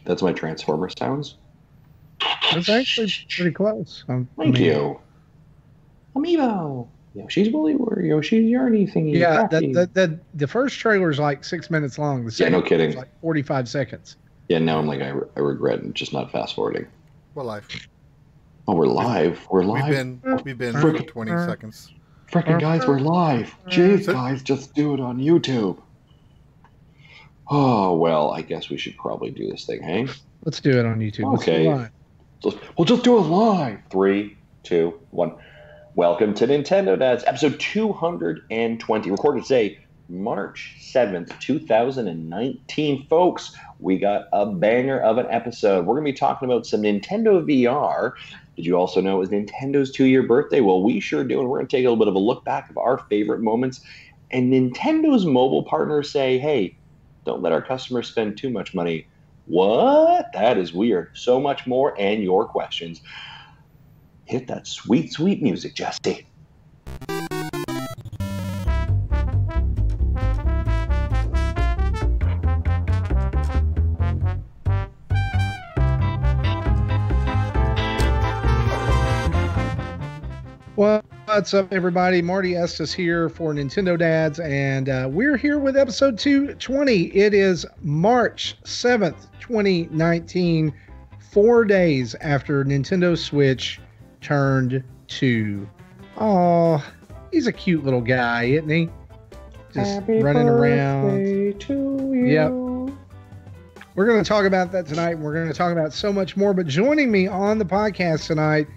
That's my Transformer sounds. That's actually pretty close. Thank you. Amiibo. Yoshi's Woolly Warrior, Yoshi's Yarny thingy. Yeah, Crafty. the first trailer is like 6 minutes long. The second no kidding. is like 45 seconds. Yeah, now I'm like, I regret just not fast forwarding. We're live. Oh, we're live. We're live. We've been for 20 seconds. Frickin' guys, we're live. Jeez, guys, just do it on YouTube. Oh, well, I guess we should probably do this thing, hey? Let's do it on YouTube. Okay. We'll just do it live. 3, 2, 1. Welcome to Nintendo Dads, episode 220, recorded today, March 7th, 2019. Folks, we got a banger of an episode. We're going to be talking about some Nintendo VR. Did you also know it was Nintendo's 2-year birthday? Well, we sure do, and we're going to take a little bit of a look back of our favorite moments. And Nintendo's mobile partners say, hey, don't let our customers spend too much money. What? That is weird. So much more, and your questions. Hit that sweet, sweet music, Jesse. What's up, everybody? Marty Estes here for Nintendo Dads, and we're here with episode 220. It is March 7th, 2019, 4 days after Nintendo Switch turned 2. Oh, he's a cute little guy, isn't he? Just Happy running around. To you. Yep. We're going to talk about that tonight, and we're going to talk about so much more. But joining me on the podcast tonight,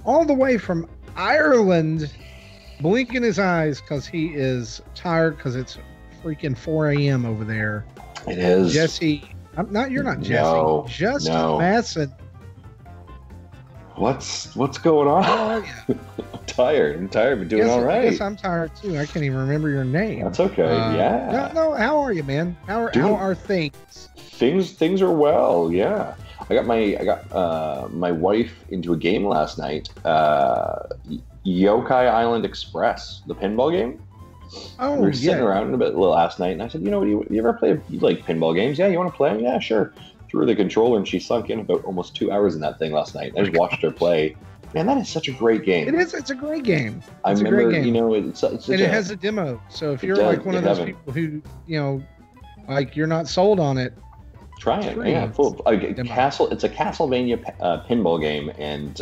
all the way from Ireland, blinking his eyes because he is tired because it's freaking 4 a.m. over there. It is. Jesse, you're not Jesse. No, Justin no. Masson. What's going on? I'm tired. I'm but doing all right. Yes, I'm tired too. I can't even remember your name. That's okay. Yeah. No. How are you, man? How are things? Things are well. Yeah. I got my wife into a game last night. Yokai Island Express, the pinball game. Oh, we were sitting around a bit last night, and I said, you ever play? You like pinball games? Yeah, you want to play? Yeah, sure. Threw her the controller, and she sunk in about almost 2 hours in that thing last night. I just watched her play. Man, that is such a great game. It is. It's a great game. I remember, it's and it has a demo. So if you're like one of those people who, like you're not sold on it, try it. Yeah, it's a Castlevania pinball game, and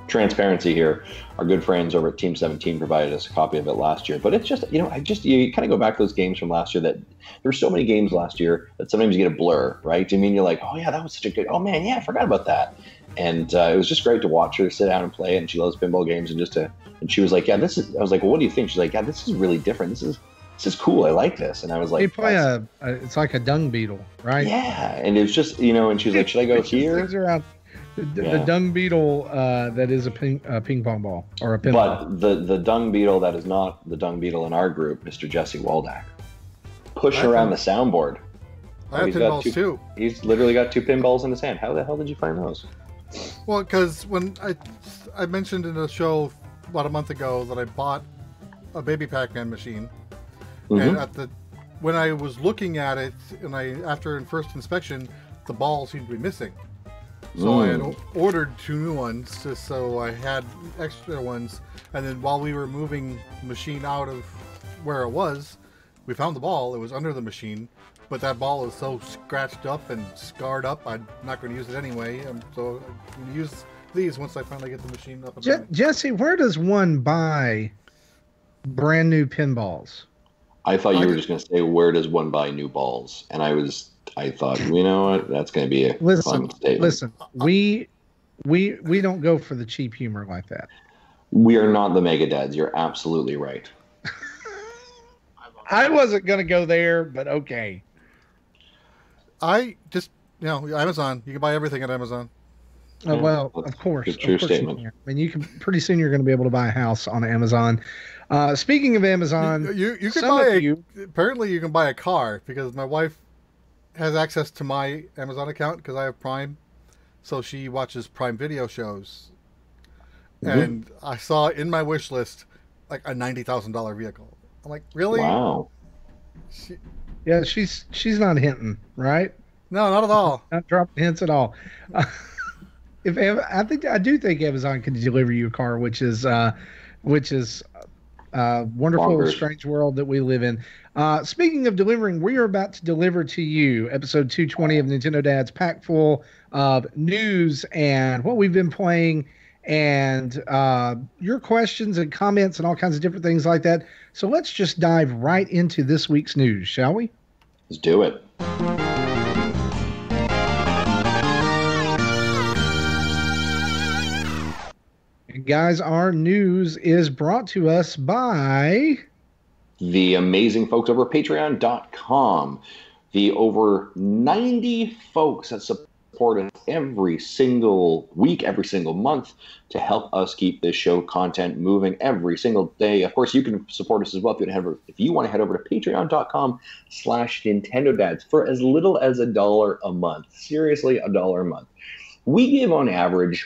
transparency here. Our good friends over at Team 17 provided us a copy of it last year. But it's just, you kind of go back to those games from last year that there were so many games last year that sometimes you get a blur, right? I mean, you're like, oh yeah, that was such a good. Oh man, yeah, I forgot about that. And it was just great to watch her sit down and play. And she loves pinball games, and she was like, yeah, this is. I was like, well, what do you think? She's like, yeah, this is really different. This is cool. I like this. And I was like, you play it's like a dung beetle, right? Yeah. And it's just, and she was like, should I go here? The dung beetle that is a ping pong ball or a pinball. But the dung beetle that is not the dung beetle in our group, Mr. Jesse Waldack, pushing around the soundboard. I have pinballs too. He's literally got 2 pinballs in his hand. How the hell did you find those? Well, because when I mentioned in a show about a month ago that I bought a baby Pac-Man machine, and when I was looking at it, and after first inspection, the ball seemed to be missing. So I had ordered 2 new ones just so I had extra ones. And then while we were moving the machine out of where it was, we found the ball. It was under the machine, but that ball is so scratched up and scarred up, I'm not going to use it anyway. So I'm going to use these once I finally get the machine up and running. Jesse, where does one buy brand new pinballs? I thought you were just going to say, where does one buy new balls? And I thought, you know what? That's going to be a fun statement. Listen, we don't go for the cheap humor like that. We are not the Mega Dads. You're absolutely right. I wasn't going to go there, but okay. I just, Amazon. You can buy everything at Amazon. Oh, well, of course. True statement. I mean, you can pretty soon you're going to be able to buy a house on Amazon. Speaking of Amazon, you can buy apparently you can buy a car because my wife has access to my Amazon account because I have Prime, so she watches Prime Video shows. And I saw in my wish list like a $90,000 vehicle. I'm like, really? Wow. Yeah, she's not hinting, right? No, not at all. Not dropping hints at all. I do think Amazon can deliver you a car, which is wonderful, Bonkers. strange world that we live in. Speaking of delivering, we are about to deliver to you episode 220 of Nintendo Dad's pack full of news and what we've been playing and your questions and comments and all kinds of different things like that. So let's just dive right into this week's news, shall we? Let's do it. Guys, our news is brought to us by The amazing folks over at patreon.com. The over 90 folks that support us every single week, every single month to help us keep this show content moving every single day. Of course, you can support us as well if you want to head over to patreon.com/Nintendo Dads for as little as $1 a month. Seriously, $1 a month. We give on average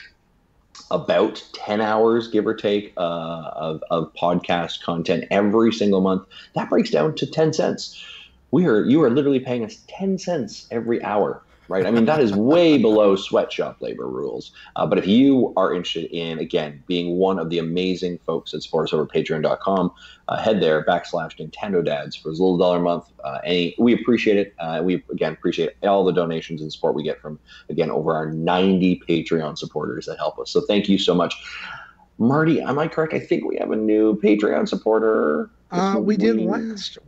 about 10 hours, give or take, of podcast content every single month. That breaks down to 10 cents. You are literally paying us 10 cents every hour, right? I mean, that is way below sweatshop labor rules. But if you are interested in, again, being one of the amazing folks that support us over at patreon.com, head there, /Nintendo Dads for as little $1 a month. We appreciate it. We, again, appreciate all the donations and support we get from, again, over our 90 Patreon supporters that help us. So thank you so much. Marty, am I correct? I think we have a new Patreon supporter. We did last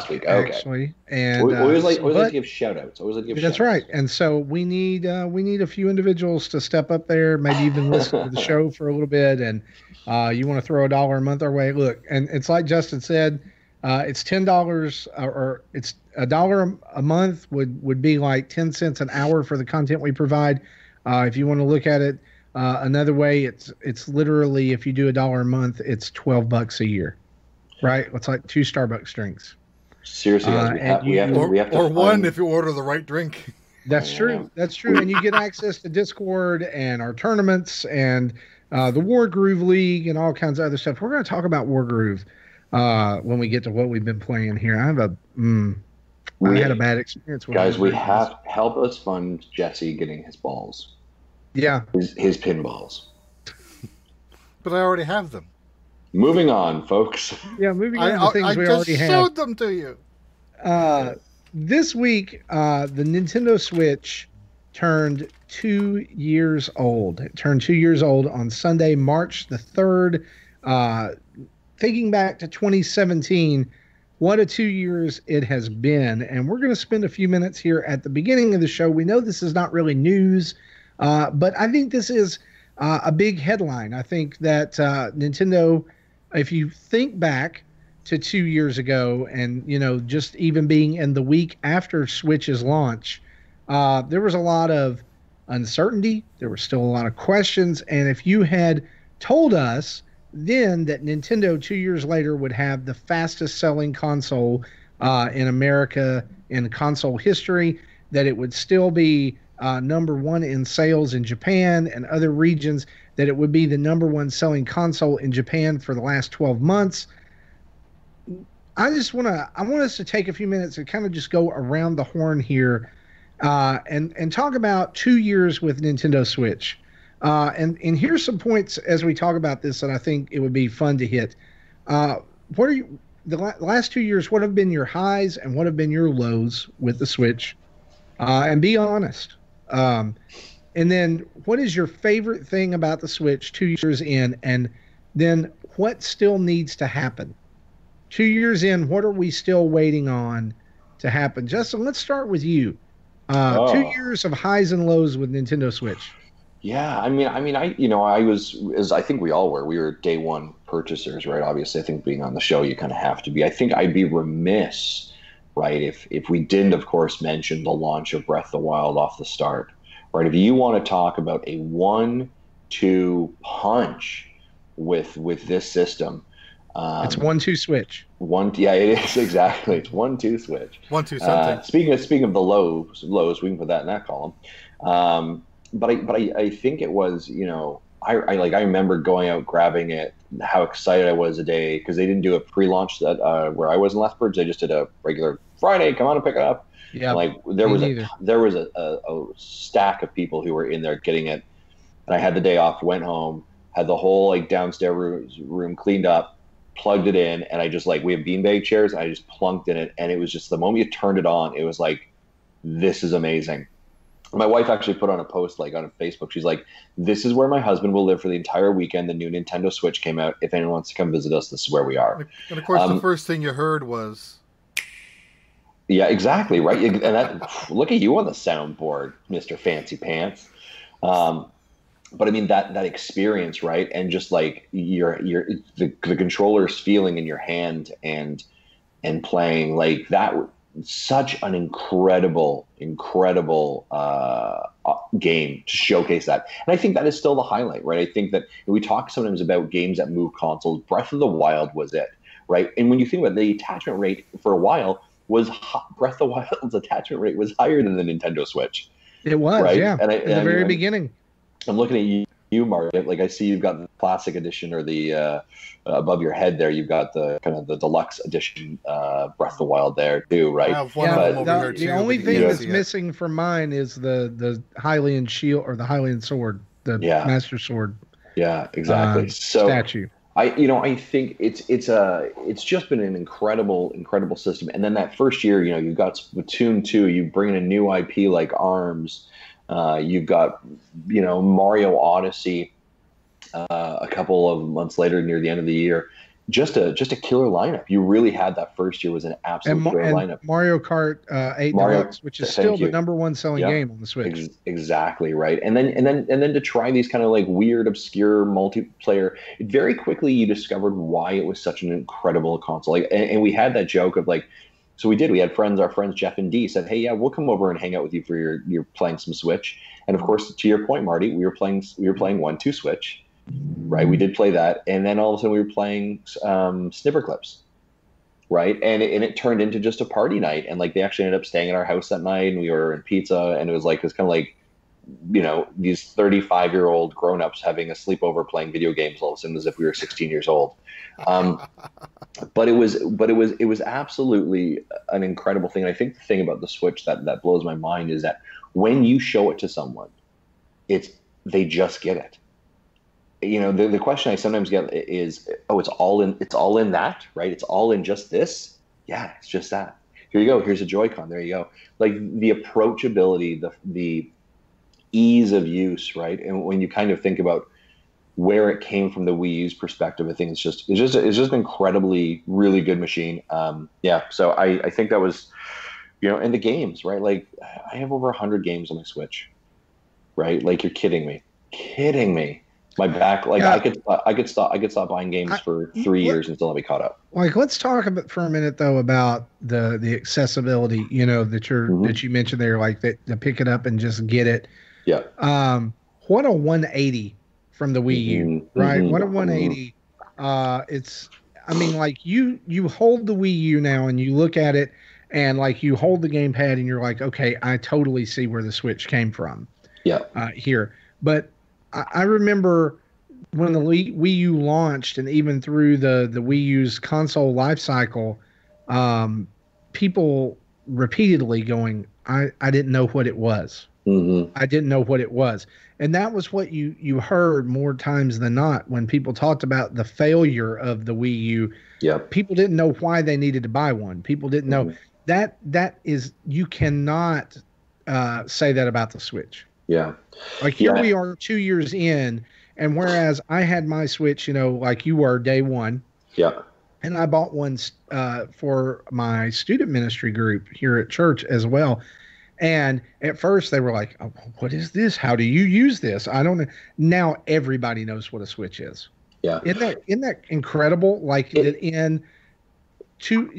week, okay. Actually, and we always like to give shout outs. That's right. And so we need a few individuals to step up there, maybe even listen to the show for a little bit. And you want to throw $1 a month our way? Look, and it's like Justin said, it's $10 or it's $1 a month would be like 10 cents an hour for the content we provide. If you want to look at it another way, it's literally, if you do $1 a month, it's $12 a year. Right, it's like 2 Starbucks drinks. Seriously, guys, we have to one if you order the right drink. That's true. That's true. And you get access to Discord and our tournaments and the War Groove League and all kinds of other stuff. We're going to talk about War Groove when we get to what we've been playing here. I had a bad experience with guys. We have help us fund Jesse getting his balls. Yeah, his pinballs. But I already have them. Moving on, folks. Yeah, moving on to things we already have. I just showed them to you. This week, the Nintendo Switch turned 2 years old. It turned 2 years old on Sunday, March the 3rd. Thinking back to 2017, what a 2 years it has been. And we're going to spend a few minutes here at the beginning of the show. We know this is not really news, but I think this is a big headline. I think that Nintendo, if you think back to 2 years ago and, just even being in the week after Switch's launch, there was a lot of uncertainty. There were still a lot of questions. And if you had told us then that Nintendo 2 years later would have the fastest selling console in America in console history, that it would still be number one in sales in Japan and other regions, that it would be the number one selling console in Japan for the last 12 months. I want us to take a few minutes and kind of just go around the horn here and talk about 2 years with Nintendo Switch. And here's some points as we talk about this that I think it would be fun to hit. The last 2 years, what have been your highs and what have been your lows with the Switch? And be honest. And then what is your favorite thing about the Switch 2 years in? And then what still needs to happen? 2 years in, what are we still waiting on to happen? Justin, let's start with you. 2 years of highs and lows with Nintendo Switch. Yeah, I was, as I think we all were. We were day one purchasers, right? Obviously, I think being on the show, you kind of have to be. I think I'd be remiss, right, if we didn't, of course, mention the launch of Breath of the Wild off the start, right? If you want to talk about a 1-2 punch with this system, it's 1-2 switch. Yeah, it is exactly. It's 1-2 switch. 1-2 something. Speaking of the lows, we can put that in that column. But I think it was, I remember going out grabbing it, how excited I was a day, because they didn't do a pre-launch that where I was in Lethbridge. They just did a regular Friday, come on and pick it up. Yeah, Like there was a stack of people who were in there getting it, and I had the day off, went home, had the whole like downstairs room cleaned up, plugged it in, and I just like, we have beanbag chairs, and I just plunked in it, and it was just the moment you turned it on, it was like, this is amazing. My wife actually put on a post like on Facebook. She's like, "This is where my husband will live for the entire weekend. The new Nintendo Switch came out. If anyone wants to come visit us, this is where we are." And of course, the first thing you heard was, "Yeah, exactly, right." And that, look at you on the soundboard, Mr. Fancy Pants. But I mean that experience, right? And just like the controller's feeling in your hand and playing like that. Such an incredible game to showcase that. And I think that is still the highlight, right? I think that we talk sometimes about games that move consoles. Breath of the Wild was it, right? And when you think about the attachment rate for a while, Breath of the Wild's attachment rate was higher than the Nintendo Switch. It was, right? Yeah, at the very beginning. I'm looking at you, Mark. Like I see you've got the classic edition, or the above your head there. You've got the kind of the deluxe edition Breath of the Wild there too, right? I have one of them over here too, the only thing that's missing from mine is the Hylian shield, or the Hylian sword, the Master Sword. Yeah, exactly. So statue. I think it's just been an incredible system. And then that first year, you've got Splatoon 2, you bring in a new IP like ARMS. You've got, Mario Odyssey a couple of months later near the end of the year. Just a killer lineup. You really had that first year was an absolute killer lineup. Mario Kart 8 Deluxe, which is still the number one selling game on the Switch. Exactly right. And then to try these kind of like weird, obscure multiplayer, very quickly you discovered why it was such an incredible console. Like, and we had that joke of like, so we did. We had our friends Jeff and Dee said, "Hey, yeah, we'll come over and hang out with you for your playing some Switch." And of course, to your point, Marty, we were playing 1-2 Switch, right? We did play that, and then all of a sudden we were playing Snipper Clips, right? And it turned into just a party night, and like they actually ended up staying at our house that night, and we were in pizza, and it was kind of like, these 35-year-old grown-ups having a sleepover playing video games all of a sudden as if we were 16 years old. But it was absolutely an incredible thing. And I think the thing about the Switch that blows my mind is that when you show it to someone, they just get it. The question I sometimes get is, it's all in that, right? It's all in just this. Yeah, it's just that. Here you go. Here's a Joy-Con. There you go. Like the approachability, the ease of use, right? And when you kind of think about where it came from the Wii U's perspective, I think it's just an incredibly, really good machine. So I think that was, and the games, right? Like I have over 100 games on my Switch, right? Like you're kidding me. My back, like I could stop buying games for 3 years and still not be caught up. Like let's talk for a minute though about the accessibility, that you mentioned there, like that to pick it up and just get it. Yeah. What a 180 from the Wii U, right? What a 180. Like you hold the Wii U now and you look at it and like you hold the gamepad and you're like, okay, I totally see where the Switch came from. Yeah. Here. But I remember when the Wii U launched, and even through the Wii U's console life cycle, people repeatedly going, I didn't know what it was. Mm-hmm. I didn't know what it was. And that was what you heard more times than not when people talked about the failure of the Wii U. Yeah. People didn't know why they needed to buy one. People didn't know. That is, you cannot say that about the Switch. Yeah. Like here we are 2 years in, and whereas I had my Switch, like you were day one. Yeah. And I bought one for my student ministry group here at church as well. And at first they were like, oh, what is this? How do you use this? I don't know. Now everybody knows what a Switch is. Yeah. Isn't that incredible? Like in 2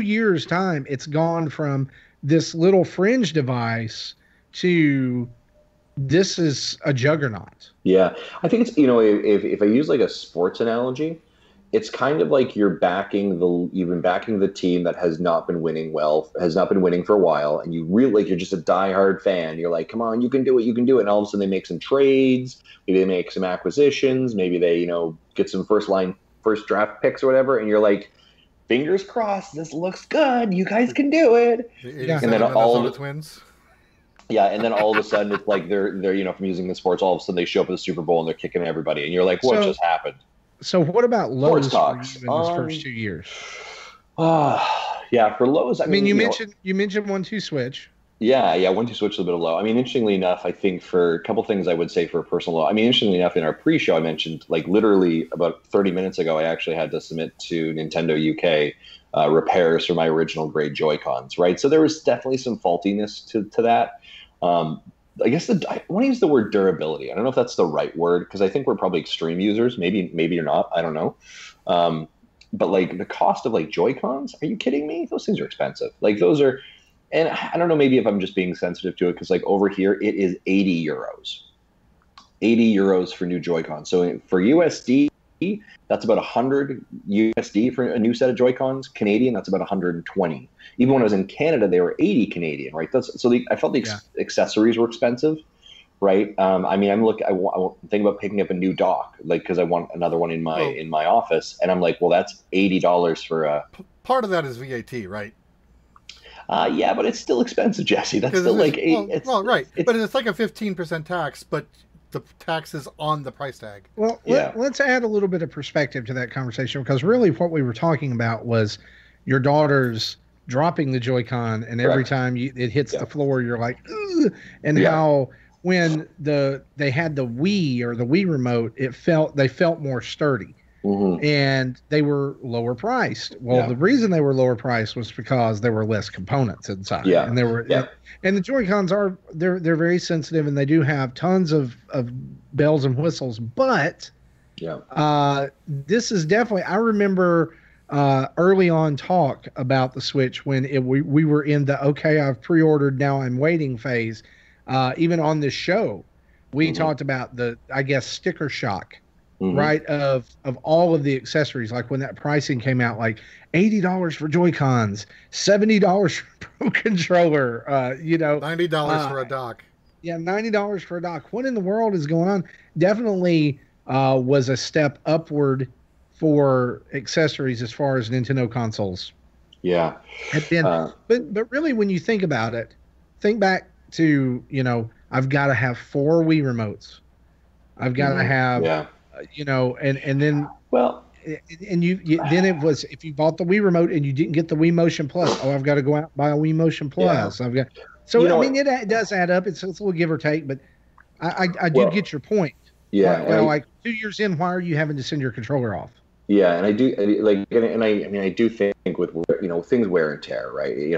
years time, it's gone from this little fringe device to this is a juggernaut. Yeah. I think it's, if I use like a sports analogy, it's kind of like you've been backing the team that has not been winning for a while, and you really like, you're just a diehard fan. You're like, come on, you can do it. And all of a sudden they make some trades, maybe they make some acquisitions, maybe they, get some first draft picks or whatever, and you're like, fingers crossed, this looks good. You guys can do it. The And then all the Twins. Yeah, and then all of a sudden it's like they're from using the sports. All of a sudden they show up at the Super Bowl and they're kicking everybody, and you're like, what just happened? So what about Lowe's for you in talks. this first 2 years? Yeah, for Lowe's, I mean, you mentioned 1-2 switch. Yeah, 1-2 switch is a bit of low. I mean, interestingly enough, I think for a couple things I would say for a personal low. I mean, interestingly enough, in our pre-show, I mentioned like literally about 30 minutes ago, I actually had to submit to Nintendo UK repairs for my original grade Joy-Cons, right? So there was definitely some faultiness to that. I guess I want to use the word durability. I don't know if that's the right word because I think we're probably extreme users. Maybe you're not. I don't know. But like the cost of like Joy-Cons, are you kidding me? Those things are expensive. Like those are. And I don't know, maybe if I'm just being sensitive to it, because like over here, it is 80 euros. 80 euros for new Joy-Con. So for USD, that's about 100 USD for a new set of Joy-Cons. Canadian, that's about 120. Even when I was in Canada, they were 80 Canadian, right? I felt the accessories were expensive, right? I mean, I think about picking up a new dock, like because I want another one in my office, and I'm like, well, that's $80 for a. Part of that is VAT, right? Yeah, but it's still expensive, Jesse. That's still like right. But it's like a 15% tax, but the tax is on the price tag. Well, let's add a little bit of perspective to that conversation, because really what we were talking about was your daughter's dropping the Joy-Con, and every time it hits the floor, you're like, ugh, and how when they had the Wii or the Wii remote, they felt more sturdy. Mm-hmm. And they were lower priced. Well, the reason they were lower priced was because there were less components inside. Yeah. And and the Joy-Cons they're very sensitive, and they do have tons of bells and whistles. But this is definitely, I remember early on talk about the Switch when we were in the I've pre-ordered, now I'm waiting phase. Even on this show, we talked about the sticker shock. Mm-hmm. Right, of all of the accessories, like when that pricing came out, like $80 for Joy-Cons, $70 for Pro Controller, $90 for a dock. Yeah, $90 for a dock. What in the world is going on? Definitely was a step upward for accessories as far as Nintendo consoles. Yeah. And then, but really, when you think about it, think back to I've got to have 4 Wii remotes. I've got to have. And then then it was, if you bought the Wii remote and you didn't get the Wii Motion Plus, I've got to go out and buy a Wii Motion Plus. I've got it does add up. It's a little give or take, but I do get your point. Yeah, like 2 years in, why are you having to send your controller off? Yeah, and I do I do think with things wear and tear, right?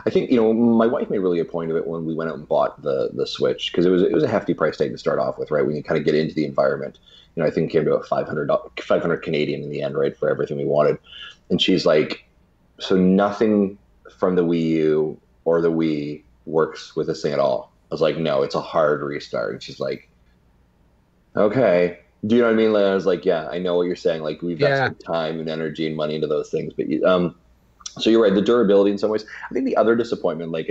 I think my wife made really a point of it when we went out and bought the Switch, because it was a hefty price tag to start off with, right? When you kind of get into the environment, I think it came to about 500 Canadian in the end, right, for everything we wanted. And she's like, so nothing from the Wii U or the Wii works with this thing at all. I was like, no, it's a hard restart. And she's like, okay. Do you know what I mean? Like, I was like, yeah, I know what you're saying. Like, we've got some time and energy and money into those things, but so you're right, the durability in some ways. I think the other disappointment, I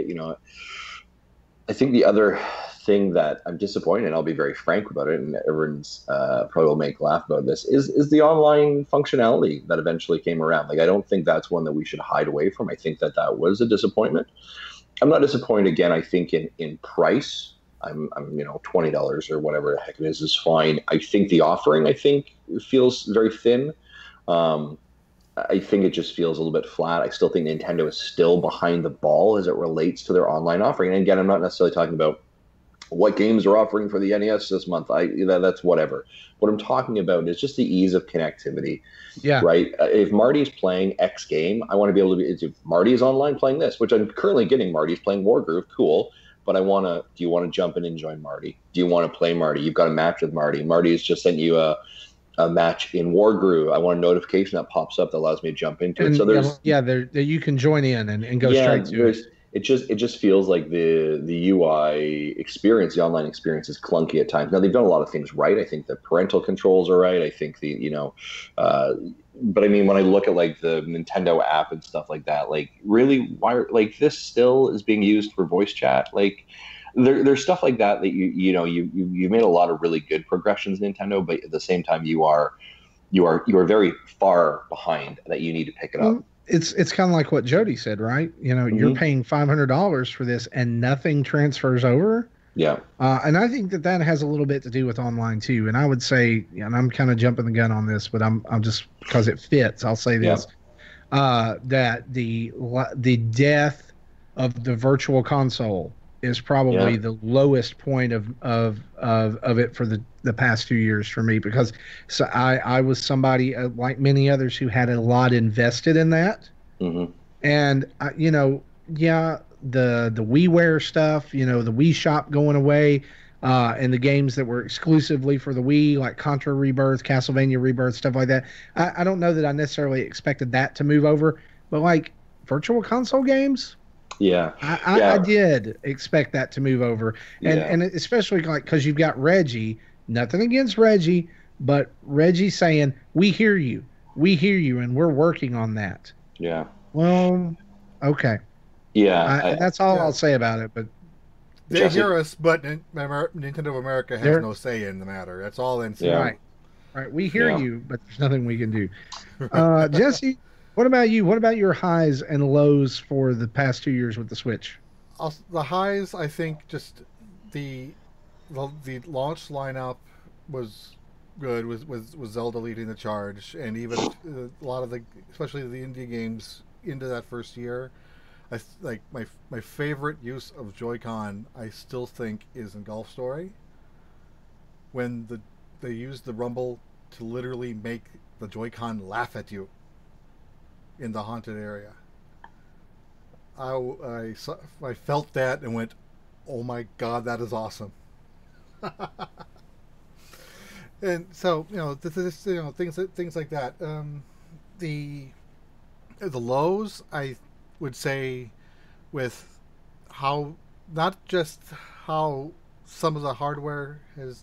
think the other thing that I'm disappointed, and I'll be very frank about it, and everyone's probably will make laugh about this, is the online functionality that eventually came around. Like, I don't think that's one that we should hide away from. I think that was a disappointment. I'm not disappointed, again, I think in price. I'm $20 or whatever the heck it is fine. I think the offering, feels very thin. I think it just feels a little bit flat. I still think Nintendo is still behind the ball as it relates to their online offering. And again, I'm not necessarily talking about what games they're offering for the NES this month. That's whatever. What I'm talking about is just the ease of connectivity. Yeah. Right. If Marty's playing X game, I want to be able to if Marty is online playing this, which I'm currently getting. Marty's playing Wargroove. Cool. But do you want to jump in and join Marty? Do you want to play Marty? You've got a match with Marty. Marty has just sent you a match in Wargroove. I want a notification that pops up that allows me to jump into it. So there's you can join in and go straight to it. It just feels like the UI experience, the online experience, is clunky at times. Now, they've done a lot of things right. I think the parental controls are right. I think but I mean, when I look at like the Nintendo app and stuff like that, like really, why this still is being used for voice chat? Like there's stuff like that you made a lot of really good progressions, Nintendo, but at the same time you are you are very far behind that you need to pick it up. It's kind of like what Jody said, right? You're paying $500 for this and nothing transfers over. Yeah. And I think that has a little bit to do with online too. And I would say, and I'm kind of jumping the gun on this, but I'm just, because it fits, I'll say this, that the death of the virtual console is probably the lowest point of it for the past 2 years for me, because I was somebody like many others who had a lot invested in that. Mm-hmm. And the WiiWare stuff, the Wii Shop going away, and the games that were exclusively for the Wii, like Contra Rebirth, Castlevania Rebirth, stuff like that. I don't know that I necessarily expected that to move over, but like virtual console games, I did expect that to move over, and especially like because you've got Reggie. Nothing against Reggie, but Reggie saying, "We hear you, and we're working on that." Yeah. Well, okay. Yeah, that's all I'll say about it. But they hear us, but Nintendo of America has no say in the matter. That's all NC. Yeah. Right. We hear you, but there's nothing we can do. Jesse, what about you? What about your highs and lows for the past 2 years with the Switch? The highs, I think, just the launch lineup was good, with Zelda leading the charge, and even a lot of especially the indie games into that first year. I like my favorite use of Joy-Con, I still think, is in Golf Story, when they used the rumble to literally make the Joy-Con laugh at you in the haunted area. I felt that and went, "Oh my God, that is awesome!" And so things like that. The lows, I would say, with how, not just how some of the hardware a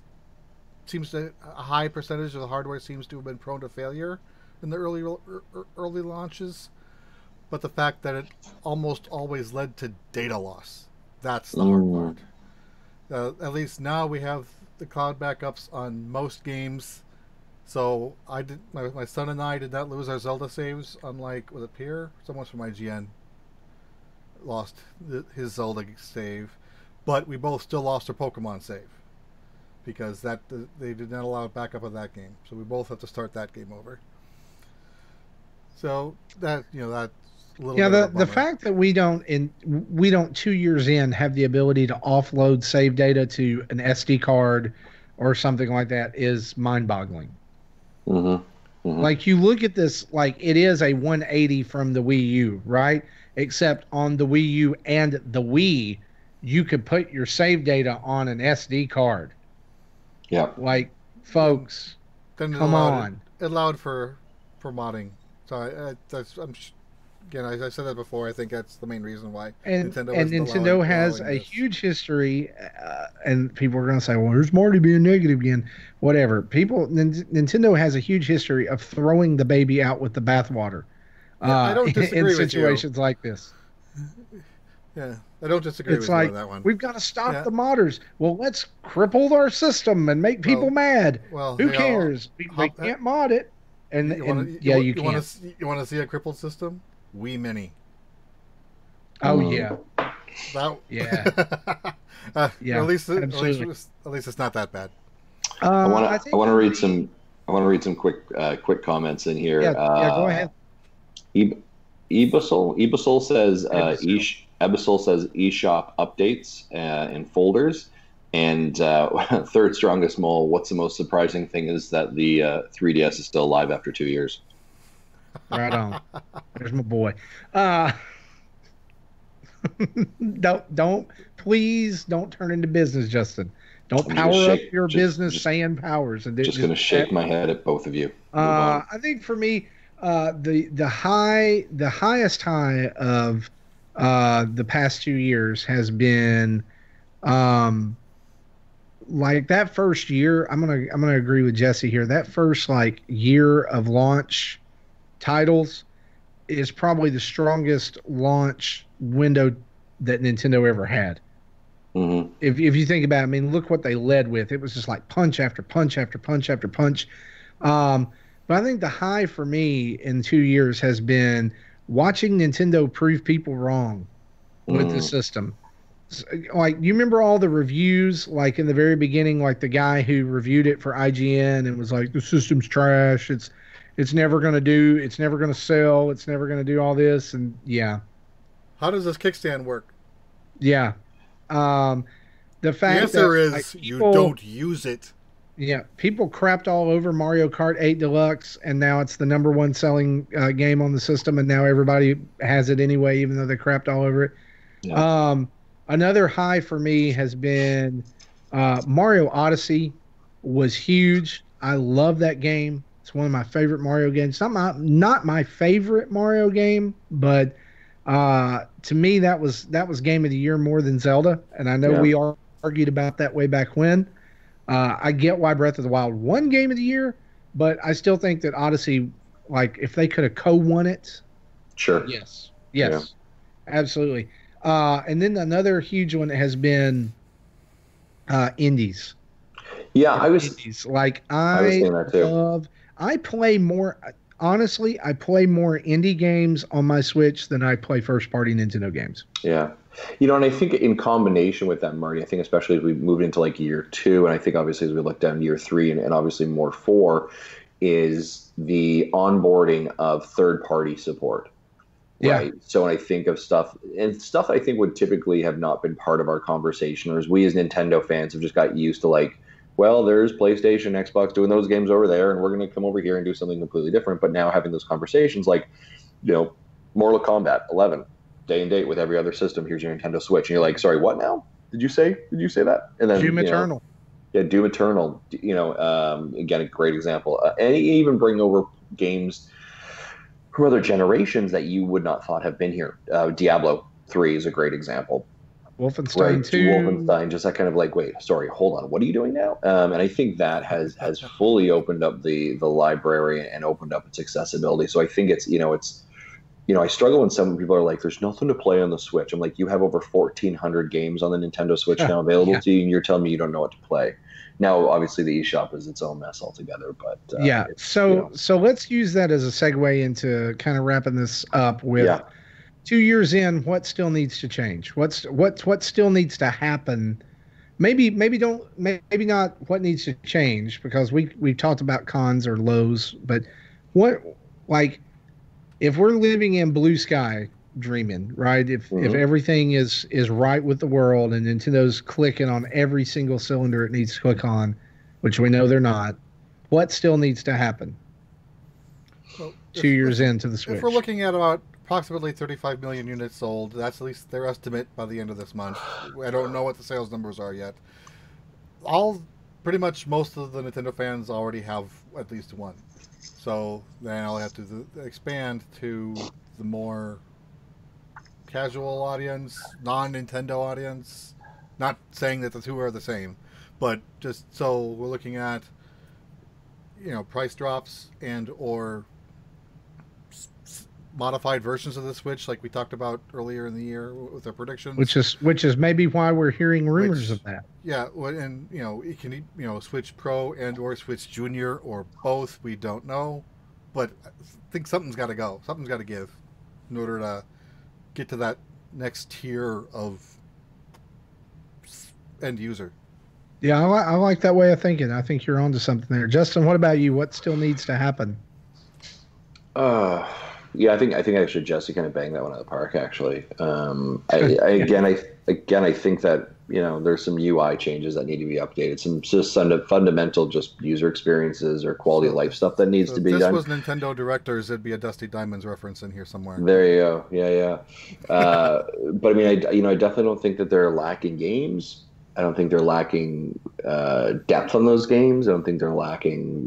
high percentage of the hardware seems to have been prone to failure in the early launches, but the fact that it almost always led to data loss. That's the hard part. At least now we have the cloud backups on most games, so my son and I did not lose our Zelda saves, unlike with a peer. Someone from IGN lost his Zelda save, but we both still lost our Pokemon save, because they did not allow backup of that game, so we both have to start that game over. So that's the fact that we don't 2 years in have the ability to offload save data to an SD card or something like that is mind-boggling. Mm-hmm. Mm-hmm. Like, you look at this, like it is a 180 from the Wii U, right? Except on the Wii U and the Wii, you could put your save data on an SD card. Yeah. Like, folks, come on. It allowed for modding. So again, I said that before. I think that's the main reason why Nintendo has a huge history, and people are going to say, "Well, there's Marty being negative again." Whatever. Nintendo has a huge history of throwing the baby out with the bathwater. I don't disagree in situations like this. Yeah, I don't disagree with you on that one. We've got to stop the modders. Well, let's cripple our system and make people mad. Well, who cares? They can't mod it. And you can. You want to see a crippled system? Wii Mini. Oh yeah. At least it's not that bad. I want to read some quick comments in here. Go ahead. Ebusol says Ebusol says eShop updates in folders. And third strongest mole, what's the most surprising thing is that the 3DS is still alive after 2 years. Right on. There's my boy. Please don't turn into business, Justin. Don't power up your business saying powers. And just going to shake my head at both of you. I think for me, the highest high of the past 2 years has been like that first year. I'm gonna agree with Jesse here. That first year of launch titles is probably the strongest launch window that Nintendo ever had. Mm-hmm. If you think about it, I mean, look what they led with. It was just like punch after punch after punch after punch. But I think the high for me in 2 years has been watching Nintendo prove people wrong with the system. Like, you remember all the reviews, like in the very beginning, like the guy who reviewed it for IGN and was like, the system's trash. It's never going to do, it's never going to sell. It's never going to do all this. And yeah. How does this kickstand work? Yeah. The fact answer that, is like, you don't use it. Yeah, people crapped all over Mario Kart 8 Deluxe, and now it's the number one selling game on the system, and now everybody has it anyway, even though they crapped all over it. Yeah. Another high for me has been Mario Odyssey was huge. I love that game. It's one of my favorite Mario games. Not my favorite Mario game, but to me that was game of the year more than Zelda, and I know we argued about that way back when. I get why Breath of the Wild won Game of the Year, but I still think that Odyssey, like, if they could have co-won it. Sure. Yes. Absolutely. And then another huge one has been indies. Yeah, I was saying that too. I play more indie games on my Switch than I play first-party Nintendo games. Yeah. And I think in combination with that, Marty, I think especially as we move into like year 2, and I think obviously as we look down year 3 and obviously more 4, is the onboarding of third-party support. Right. Yeah. So when I think of stuff I think would typically have not been part of our conversation, or as we as Nintendo fans have just got used to, like, well, there's PlayStation, Xbox doing those games over there, and we're going to come over here and do something completely different. But now having those conversations, like, Mortal Kombat 11. Day and date with every other system. Here's your Nintendo Switch, and you're like, sorry, what now? Did you say that? And then Doom Eternal. Doom Eternal. Again, a great example. And even bring over games from other generations that you would not thought have been here. Diablo 3 is a great example. Wolfenstein 2. Wolfenstein, just that kind of like, wait, sorry, hold on, what are you doing now? And I think that has fully opened up the library and opened up its accessibility. So I think it's I struggle when some people are like, there's nothing to play on the Switch. I'm like, you have over 1,400 games on the Nintendo Switch now available to you, and you're telling me you don't know what to play. Now, obviously, the eShop is its own mess altogether. But so let's use that as a segue into kind of wrapping this up with 2 years in, what still needs to change? What still needs to happen? Maybe not what needs to change, because we've talked about cons or lows, but if we're living in blue sky dreaming, right? If everything is right with the world and Nintendo's clicking on every single cylinder it needs to click on, which we know they're not, what still needs to happen? Well, 2 years into the Switch. If we're looking at about approximately 35 million units sold, that's at least their estimate by the end of this month. I don't know what the sales numbers are yet. Pretty much most of the Nintendo fans already have at least one. So then I'll have to expand to the more casual audience, non-Nintendo audience. Not saying that the two are the same, but just so we're looking at, price drops and or modified versions of the Switch, like we talked about earlier in the year with our predictions. Which is maybe why we're hearing rumors of that. Yeah, and it can Switch Pro and or Switch Junior or both. We don't know, but I think something's got to go. Something's got to give in order to get to that next tier of end user. Yeah, I like that way of thinking. I think you're onto something there, Justin. What about you? What still needs to happen? Yeah, I think actually Jesse kind of banged that one out of the park. Actually, I think that there's some UI changes that need to be updated. Some just fundamental just user experiences or quality of life stuff that needs to be done. If this was Nintendo Directors, it'd be a Dusty Diamonds reference in here somewhere. There you go. Yeah. But I mean, I definitely don't think that they're lacking games. I don't think they're lacking depth on those games. I don't think they're lacking,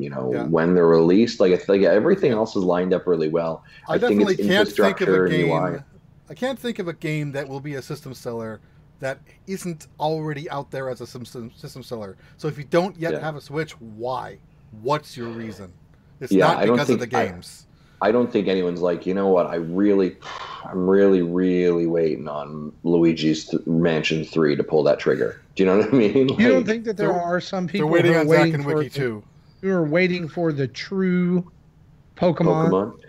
when they're released. Like, I think everything else is lined up really well. I think it's infrastructure and UI. I can't think of a game that will be a system seller that isn't already out there as a system seller. So if you don't yet have a Switch, why? What's your reason? It's not because of the games. I don't think anyone's like, you know what, I'm really, really waiting on Luigi's Mansion 3 to pull that trigger. Do you know what I mean? You don't think that there are some people who are waiting for the true Pokemon.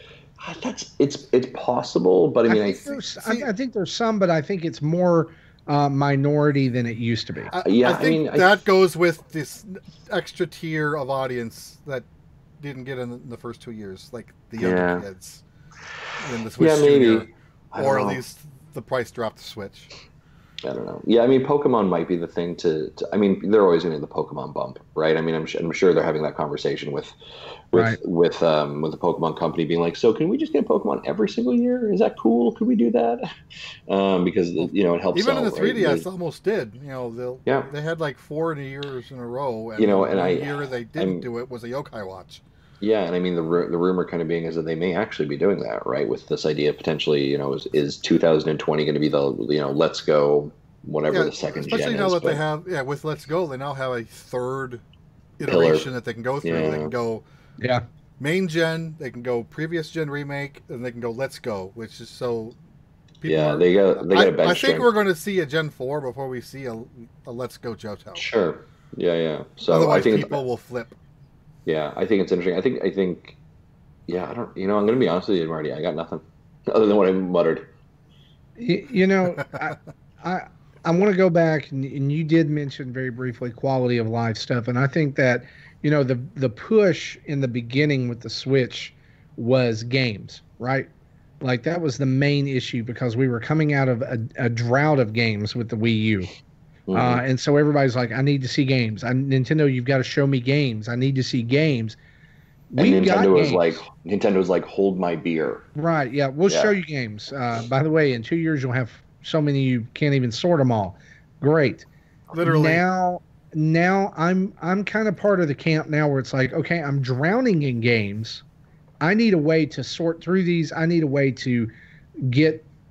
It's possible, but I mean, I think there's some, but I think it's more minority than it used to be. I think that goes with this extra tier of audience that didn't get in the first 2 years, like the younger kids in the Switch Junior, or at least the price dropped the Switch. I don't know. Yeah, I mean, Pokemon might be the thing to I mean, they're always going to the Pokemon bump, right? I mean, I'm sure they're having that conversation with the Pokemon company, being like, so can we just get Pokemon every single year? Is that cool? Could we do that? Because it helps. Even in the 3DS, almost did. They had like 4 years in a row, and the year they didn't do it was a Yokai Watch. Yeah, and I mean the rumor kind of being is that they may actually be doing that, right? With this idea potentially, is 2020 going to be the Let's Go, whatever the second gen is. Especially now that they have with Let's Go, they now have a third iteration that they can go through. Yeah. They can go main gen, they can go previous gen remake, and they can go Let's Go, which is so. They got a bench I think we're going to see a Gen 4 before we see a Let's Go Johto. Sure. Yeah. So otherwise, I think people will flip. Yeah, I think it's interesting. I think, I don't. I'm going to be honest with you, Marty. I got nothing other than what I muttered. I want to go back, and you did mention very briefly quality of life stuff, and I think that the push in the beginning with the Switch was games, right? Like that was the main issue because we were coming out of a drought of games with the Wii U. And so everybody's like, I need to see games. Nintendo, you've got to show me games. I need to see games. Nintendo was like, hold my beer. Right. Yeah. We'll show you games. By the way, in 2 years, you'll have so many you can't even sort them all. Great. Literally. Now I'm kind of part of the camp now where it's like, okay, I'm drowning in games. I need a way to sort through these. I need a way to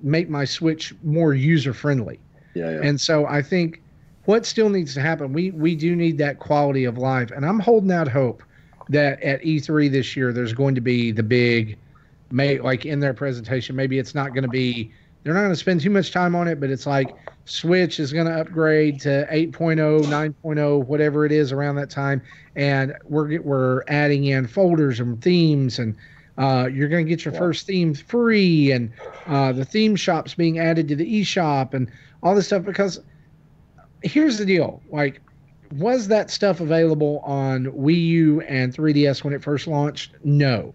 make my Switch more user friendly. Yeah. And so I think what still needs to happen, we do need that quality of life. And I'm holding out hope that at E3 this year, there's going to be the big, like in their presentation, maybe it's not going to be, they're not going to spend too much time on it, but it's like Switch is going to upgrade to 8.0, 9.0, whatever it is around that time. And we're adding in folders and themes, and you're going to get your first theme free, and the theme shop's being added to the eShop and all this stuff. Because here's the deal. Like, was that stuff available on Wii U and 3DS when it first launched? No,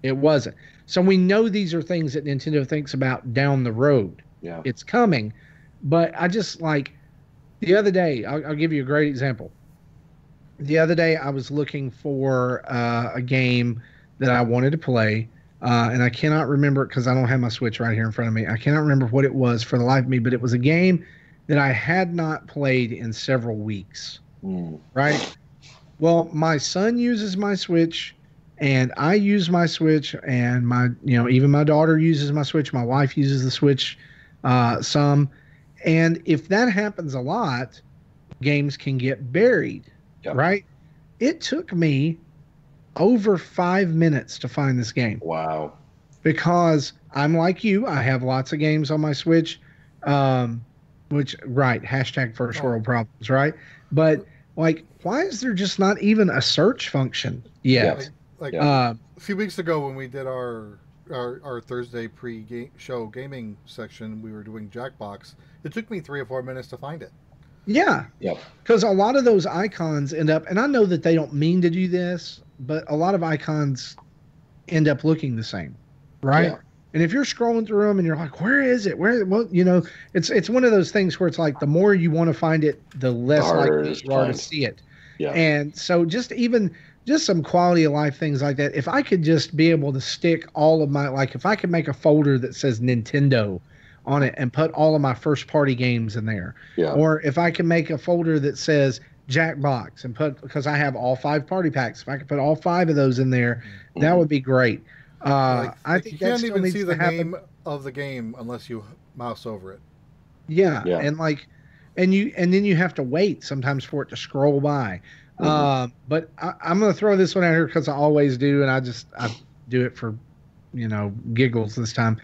it wasn't. So we know these are things that Nintendo thinks about down the road. Yeah. It's coming. But I just like the other day, I'll give you a great example. The other day I was looking for a game that I wanted to play, and I cannot remember it because I don't have my Switch right here in front of me. I cannot remember what it was for the life of me, but it was a game that I had not played in several weeks. Right? Well, my son uses my Switch, and I use my Switch, and even my daughter uses my Switch. My wife uses the Switch some. And if that happens a lot, games can get buried, right? It took me over 5 minutes to find this game. Wow. Because I'm like you. I have lots of games on my Switch, hashtag first world problems, right? But, like, why is there just not even a search function yet? A few weeks ago when we did our Thursday pre-show gaming section, we were doing Jackbox. It took me 3 or 4 minutes to find it. Yeah. Because a lot of those icons end up, and I know that they don't mean to do this, but a lot of icons end up looking the same, right? Yeah. And if you're scrolling through them and you're like, where is it? It's one of those things where it's like the more you want to find it, the less likely you are to see it. Yeah. And so just some quality of life things like that. If I could just be able to stick all of my, like if I could make a folder that says Nintendo on it and put all of my first party games in there. Yeah. Or if I can make a folder that says Jackbox and because I have all 5 party packs, if I could put all 5 of those in there, that would be great. I think you can't even see the name of the game unless you mouse over it. Yeah. And then you have to wait sometimes for it to scroll by. But I'm going to throw this one out here because I always do, and I do it for, giggles this time.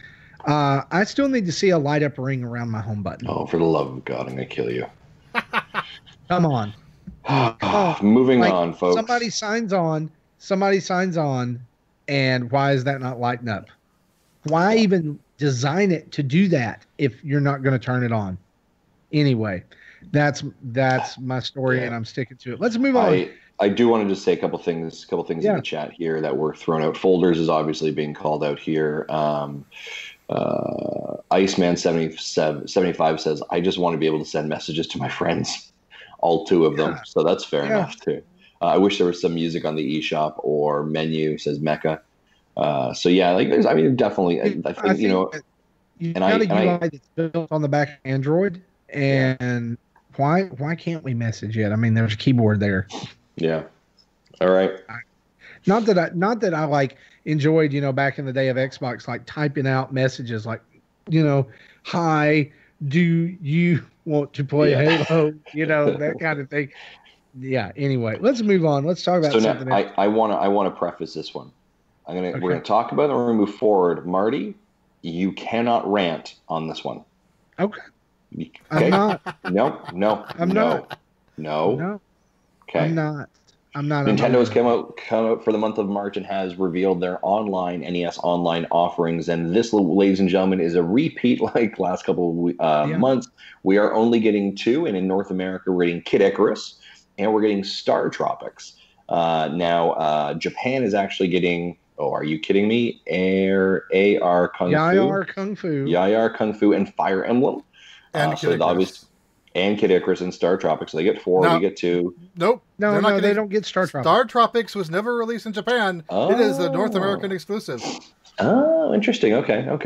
I still need to see a light up ring around my home button. Oh, for the love of God, I'm going to kill you. Come on. Moving on, folks. Somebody signs on, And why is that not lighting up? Why even design it to do that if you're not going to turn it on? Anyway, that's my story, and I'm sticking to it. Let's move on. I do want to just say a couple things in the chat here that were thrown out. Folders is obviously being called out here. Iceman 75 says, I just want to be able to send messages to my friends, all 2 of them. So that's fair enough too. I wish there was some music on the eShop or menu, says Mecca. So yeah, like there's, I mean, definitely, I think you know, you've got a UI that's built on the back of Android, and why can't we message it? I mean, there's a keyboard there. Yeah. All right. Not that I like enjoyed, back in the day of Xbox, like typing out messages like, hi, do you want to play Halo? That kind of thing. Yeah. Anyway, let's move on. Let's talk about something else. I want to preface this one. We're gonna talk about it and we're gonna move forward. Marty, you cannot rant on this one. Okay. I'm not. No. I'm not. No. Okay. I'm not. Nintendo has come out for the month of March and has revealed their online NES online offerings. And this, ladies and gentlemen, is a repeat like last couple of months. We are only getting 2, and in North America, we're getting Kid Icarus and we're getting Star Tropics. Now, Japan is actually getting, oh, are you kidding me? AR Kung Fu. Yayar Kung Fu and Fire Emblem. And Kid Icarus. And Kid Icarus and Star Tropics. So they get 4, we get 2. Nope. No, they don't get Star Tropics. Star Tropics was never released in Japan. Oh. It is a North American exclusive. Oh, interesting. Okay. All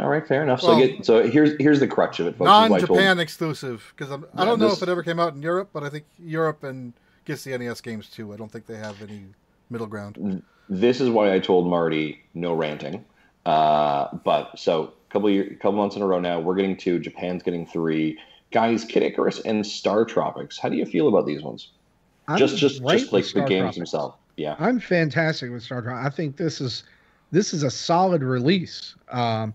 right, fair enough. Well, so here's the crutch of it, folks. Non-Japan exclusive, because I don't know if it ever came out in Europe, but I think Europe and gets the NES games too. I don't think they have any middle ground. This is why I told Marty no ranting. But so couple months in a row now, we're getting 2. Japan's getting 3. Guys, Kid Icarus and Star Tropics. How do you feel about these ones? Just like the games themselves. Yeah, I'm fantastic with Star Tropics. I think this is a solid release. I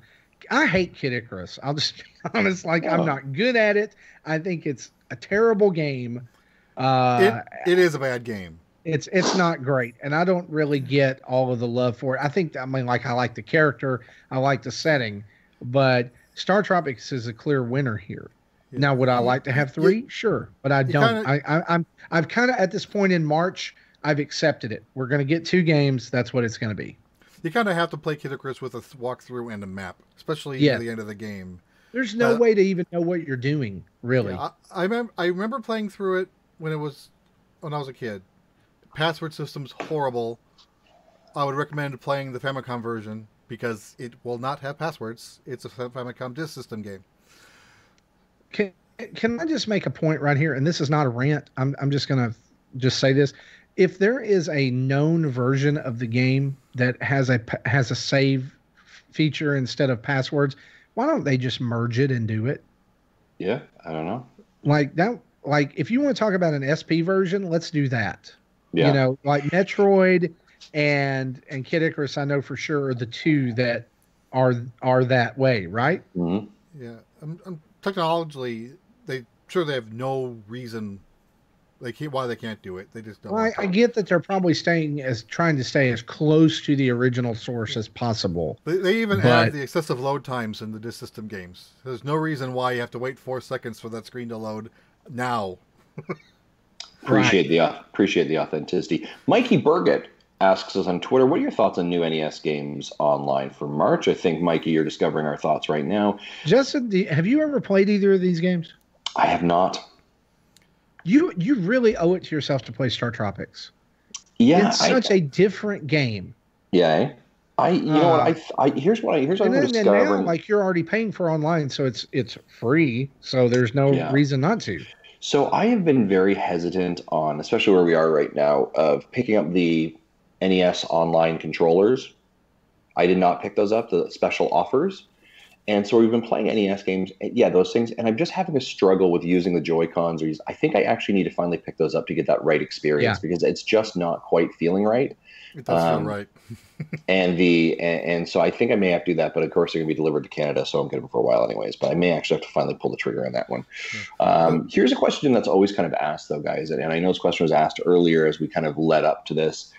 hate Kid Icarus. I'll just be honest. I'm not good at it. I think it's a terrible game. It is a bad game. It's not great, and I don't really get all of the love for it. I like the character, I like the setting, but Star Tropics is a clear winner here. Yeah. Now, would I like to have 3? Sure, but I don't. I've kind of at this point in March, I've accepted it. We're going to get 2 games. That's what it's going to be. You kind of have to play Kid Icarus with a walkthrough and a map, especially at the end of the game. There's no way to even know what you're doing, really. Yeah, I remember playing through it when I was a kid. Password system's horrible. I would recommend playing the Famicom version because it will not have passwords. It's a Famicom disk system game. Can I just make a point right here? And this is not a rant. I'm just going to say this. If there is a known version of the game that has a save feature instead of passwords, why don't they just merge it and do it? Yeah, I don't know. Like that. Like if you want to talk about an SP version, let's do that. Yeah. Like Metroid and Kid Icarus, I know for sure are the 2 that are that way, right? Mm-hmm. Yeah. Technologically, they have no reason why they can't do it. They just don't. Well, I get that they're probably trying to stay as close to the original source as possible. They even have the excessive load times in the disk system games. There's no reason why you have to wait 4 seconds for that screen to load now. Appreciate the authenticity. Mikey Burgett asks us on Twitter, what are your thoughts on new NES games online for March? I think, Mikey, you're discovering our thoughts right now. Justin, have you ever played either of these games? I have not. You really owe it to yourself to play Star Tropics. Yeah. It's such a different game. Yeah. Here's what I'm discovering. Now, like, you're already paying for online, so it's free, so there's no reason not to. So I have been very hesitant on, especially where we are right now, of picking up the NES online controllers. I did not pick those up, the special offers. And so we've been playing NES games, those things, and I'm just having a struggle with using the Joy-Cons. I think I actually need to finally pick those up to get that right experience because it's just not quite feeling right. It does feel right. and so I think I may have to do that, but of course they're going to be delivered to Canada, so I'm getting them for a while anyways. But I may actually have to finally pull the trigger on that one. Here's a question that's always kind of asked, though, guys, and I know this question was asked earlier as we kind of led up to this.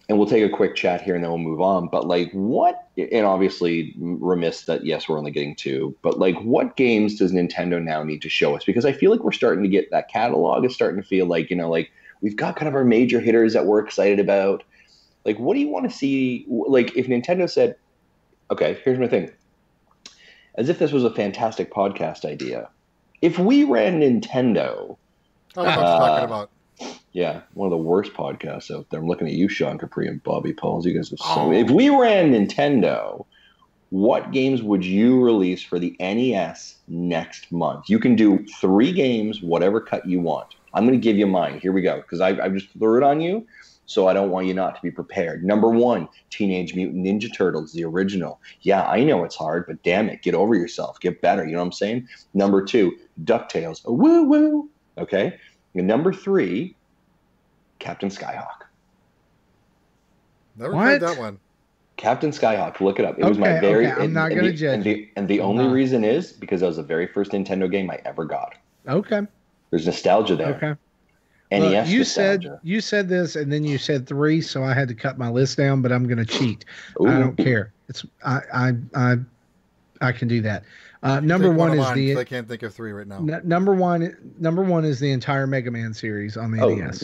and we'll take a quick chat here and then we'll move on. But like, what? And obviously, remiss that yes, we're only getting two. But like, what games does Nintendo now need to show us? Because I feel like we're starting to get that catalog is starting to feel like like we've got kind of our major hitters that we're excited about. Like, what do you want to see? Like, if Nintendo said, "Okay, here's my thing," as if this was a fantastic podcast idea. If we ran Nintendo, I don't know what you're talking about. Yeah, one of the worst podcasts out there. I'm looking at you, Sean Capri and Bobby Pauls. You guys are so. If we ran Nintendo, what games would you release for the NES next month? You can do 3 games, whatever cut you want. I'm going to give you mine. Here we go, because I just threw it on you, so I don't want you not to be prepared. Number 1, Teenage Mutant Ninja Turtles, the original. Yeah, I know it's hard, but damn it, get over yourself. Get better, you know what I'm saying? Number 2, DuckTales. Woo woo. Okay? And number 3, Captain Skyhawk. Never played that one. Captain Skyhawk. Look it up. It was my very. Okay. I'm not going to judge. And the only reason is because that was the very first Nintendo game I ever got. Okay. There's nostalgia there. Okay. NES you nostalgia. you said this, and then you said 3, so I had to cut my list down. But I'm going to cheat. Ooh. I don't care. It's I can do that. Number 1 is the. I can't think of 3 right now. Number one is the entire Mega Man series on the NES.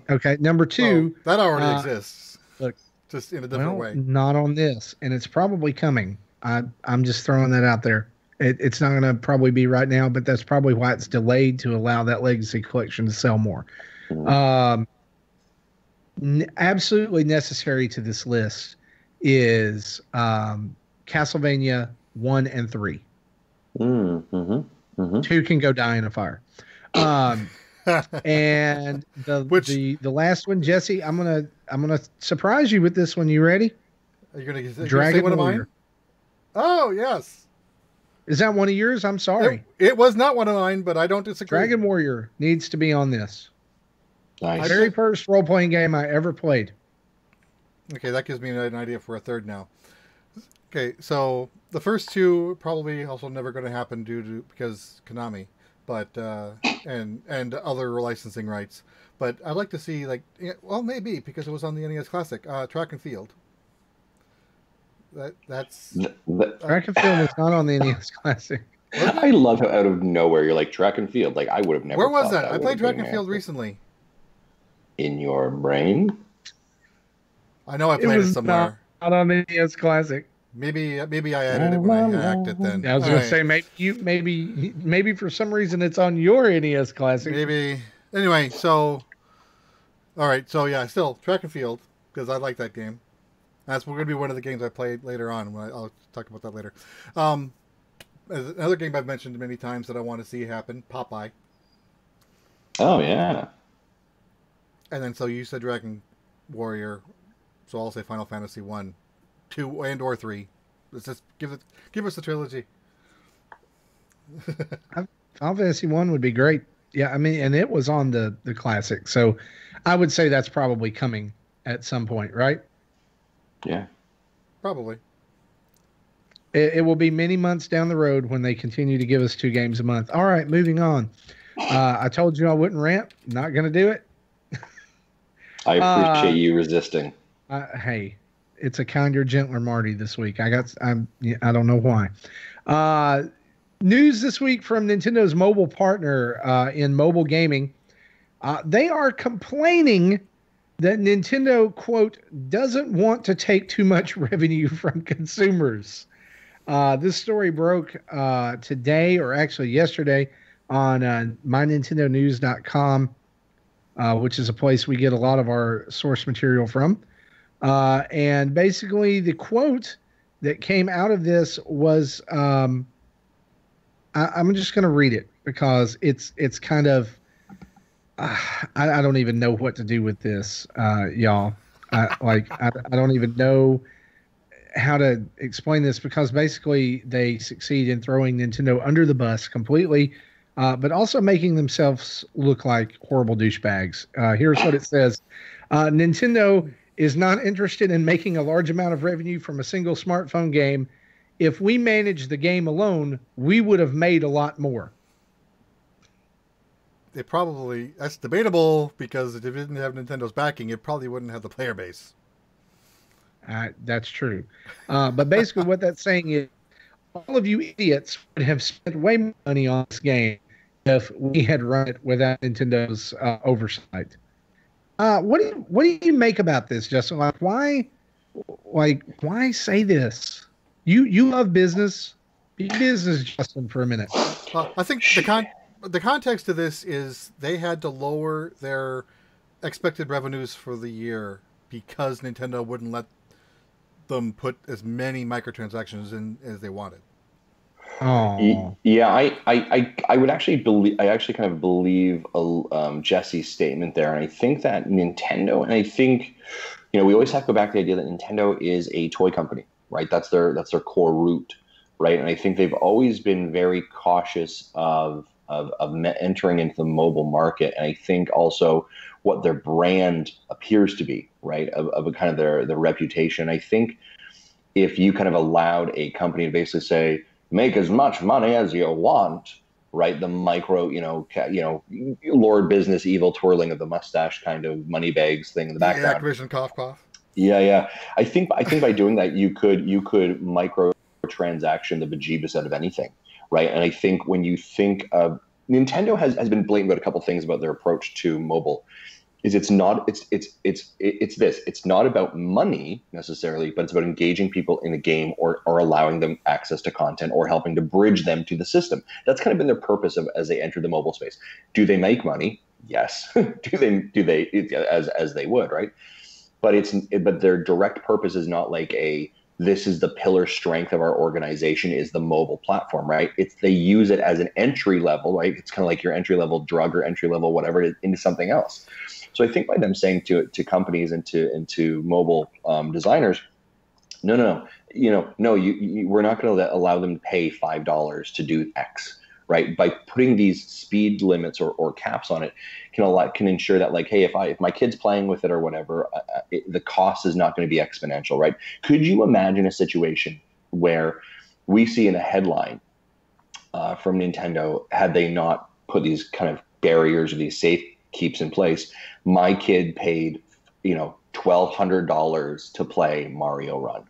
Okay. Number 2. Well, that already exists. Look, just in a different way. Not on this, and it's probably coming. I'm just throwing that out there. It's not going to probably be right now, but that's probably why it's delayed to allow that Legacy Collection to sell more. Absolutely necessary to this list is Castlevania 1 and 3. 2 can go die in a fire. And the last one, Jesse, I'm gonna surprise you with this one. You ready? Are you gonna Dragon say one of Warrior. mine? Oh yes. Is that one of yours? I'm sorry. It was not one of mine, but I don't disagree. Dragon Warrior needs to be on this. Nice. Very first role-playing game I ever played. Okay, that gives me an idea for a third now. Okay, so the first 2 probably also never going to happen because Konami, but and other licensing rights. But I'd like to see maybe because it was on the NES Classic, Track and Field. That's Track and Field was not on the NES Classic. I love how out of nowhere you're like Track and Field. Like I would have never. Where was thought that? I played Track and Field recently. In your brain? I know I played it somewhere. Not on the NES Classic. Maybe I added it when I hacked it then. I was going to say maybe for some reason it's on your NES Classic. Maybe. Anyway, so all right, so yeah, still Track and Field because I like that game. That's going to be one of the games I played later on. I'll talk about that later. Another game I've mentioned many times that I want to see happen, Popeye. Oh yeah. And then so you said Dragon Warrior, so I'll say Final Fantasy 1, 2, and or 3. Let's just give us the trilogy. Final Fantasy 1 would be great. Yeah, I mean, and it was on the classic, so I would say that's probably coming at some point, right? Yeah. Probably. It will be many months down the road when they continue to give us 2 games a month. All right, moving on. I told you I wouldn't rant. Not going to do it. I appreciate you resisting. Hey, it's a kinder, gentler Marty this week. I don't know why. News this week from Nintendo's mobile partner in mobile gaming. They are complaining that Nintendo, quote, doesn't want to take too much revenue from consumers. This story broke today, or actually yesterday, on mynintendonews.com, which is a place we get a lot of our source material from. And basically the quote that came out of this was, I'm just going to read it because it's kind of, I don't even know what to do with this, y'all. I don't even know how to explain this because basically they succeed in throwing Nintendo under the bus completely, but also making themselves look like horrible douchebags. Here's what it says. Nintendo is not interested in making a large amount of revenue from a single smartphone game. If we managed the game alone, we would have made a lot more. it probably, that's debatable, because if it didn't have Nintendo's backing, it probably wouldn't have the player base. That's true. But basically, what that's saying is all of you idiots would have spent way more money on this game if we had run it without Nintendo's oversight. What do you make about this, Justin? Why say this? You love business. Be business, Justin, for a minute. I think the context of this is they had to lower their expected revenues for the year because Nintendo wouldn't let them put as many microtransactions in as they wanted. Oh, yeah. I would actually believe. I actually kind of believe Jesse's statement there, and I think that Nintendo, and I think, we always have to go back to the idea that Nintendo is a toy company, right? That's their core root, right? And I think they've always been very cautious of entering into the mobile market, and I think also what their brand appears to be, right? Of a kind of their reputation. I think if you kind of allowed a company to basically say, make as much money as you want, right? The micro, Lord Business, evil twirling of the mustache kind of money bags thing in the background. Activision cough. Yeah. I think by doing that, you could micro transaction the bejeebus out of anything, right? And I think when you think of Nintendo has been blatant about a couple things about their approach to mobile. It's not about money necessarily, but it's about engaging people in a game or allowing them access to content or helping to bridge them to the system. That's kind of been their purpose as they enter the mobile space. Do they make money? Yes. do they as they would, right? But their direct purpose is not like this is the pillar strength of our organization is the mobile platform, right? They use it as an entry level, right? It's kind of like your entry level drug or entry level whatever into something else. So I think by them saying to companies and to mobile designers, no, we're not going to allow them to pay $5 to do X, right? By putting these speed limits or caps on it, can ensure that hey, if my kid's playing with it or whatever, the cost is not going to be exponential, right? Could you imagine a situation where we see in a headline from Nintendo, had they not put these kind of barriers or these safe keeps in place, my kid paid $1,200 to play Mario Run.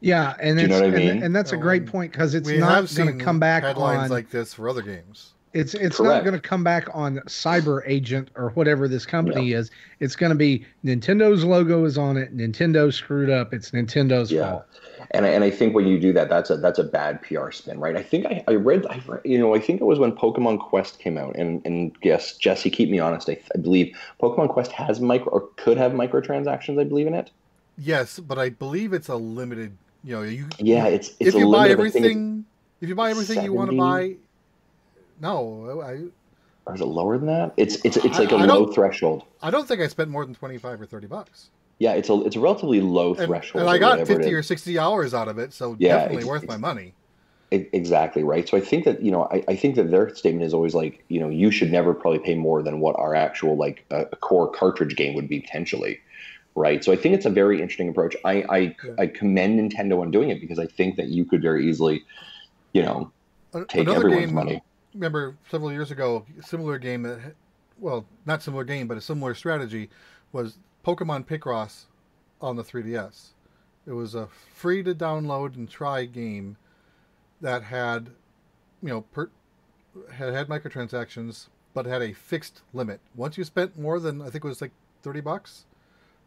Yeah, and you know what I mean? And that's a great point, because it's not going to come back headlines on like this for other games. It's not going to come back on Cyber Agent or whatever this company is. It's going to be Nintendo's logo is on it. Nintendo screwed up. It's Nintendo's fault. And I think when you do that, that's a bad PR spin, right? I think I read, I think it was when Pokemon Quest came out, and yes, Jesse, keep me honest. I believe Pokemon Quest has could have microtransactions. I believe in it. Yes, but I believe it's a limited. It's if a you buy limited, everything, if you buy everything you want to buy. No, or is it lower than that? It's like a low threshold. I don't think I spent more than $25 or $30. Yeah, it's a relatively low threshold. And I got 50 or 60 hours out of it, so definitely worth my money. Exactly right. So I think that I think that their statement is always you should never probably pay more than what our actual a core cartridge game would be potentially, right? So I think it's a very interesting approach. I commend Nintendo on doing it, because I think that you could very easily, take everyone's money. Remember several years ago, a similar game not similar game, but a similar strategy was Pokemon Picross on the 3DS. It was a free to download and try game that had, had microtransactions, but had a fixed limit. Once you spent more than, I think it was $30,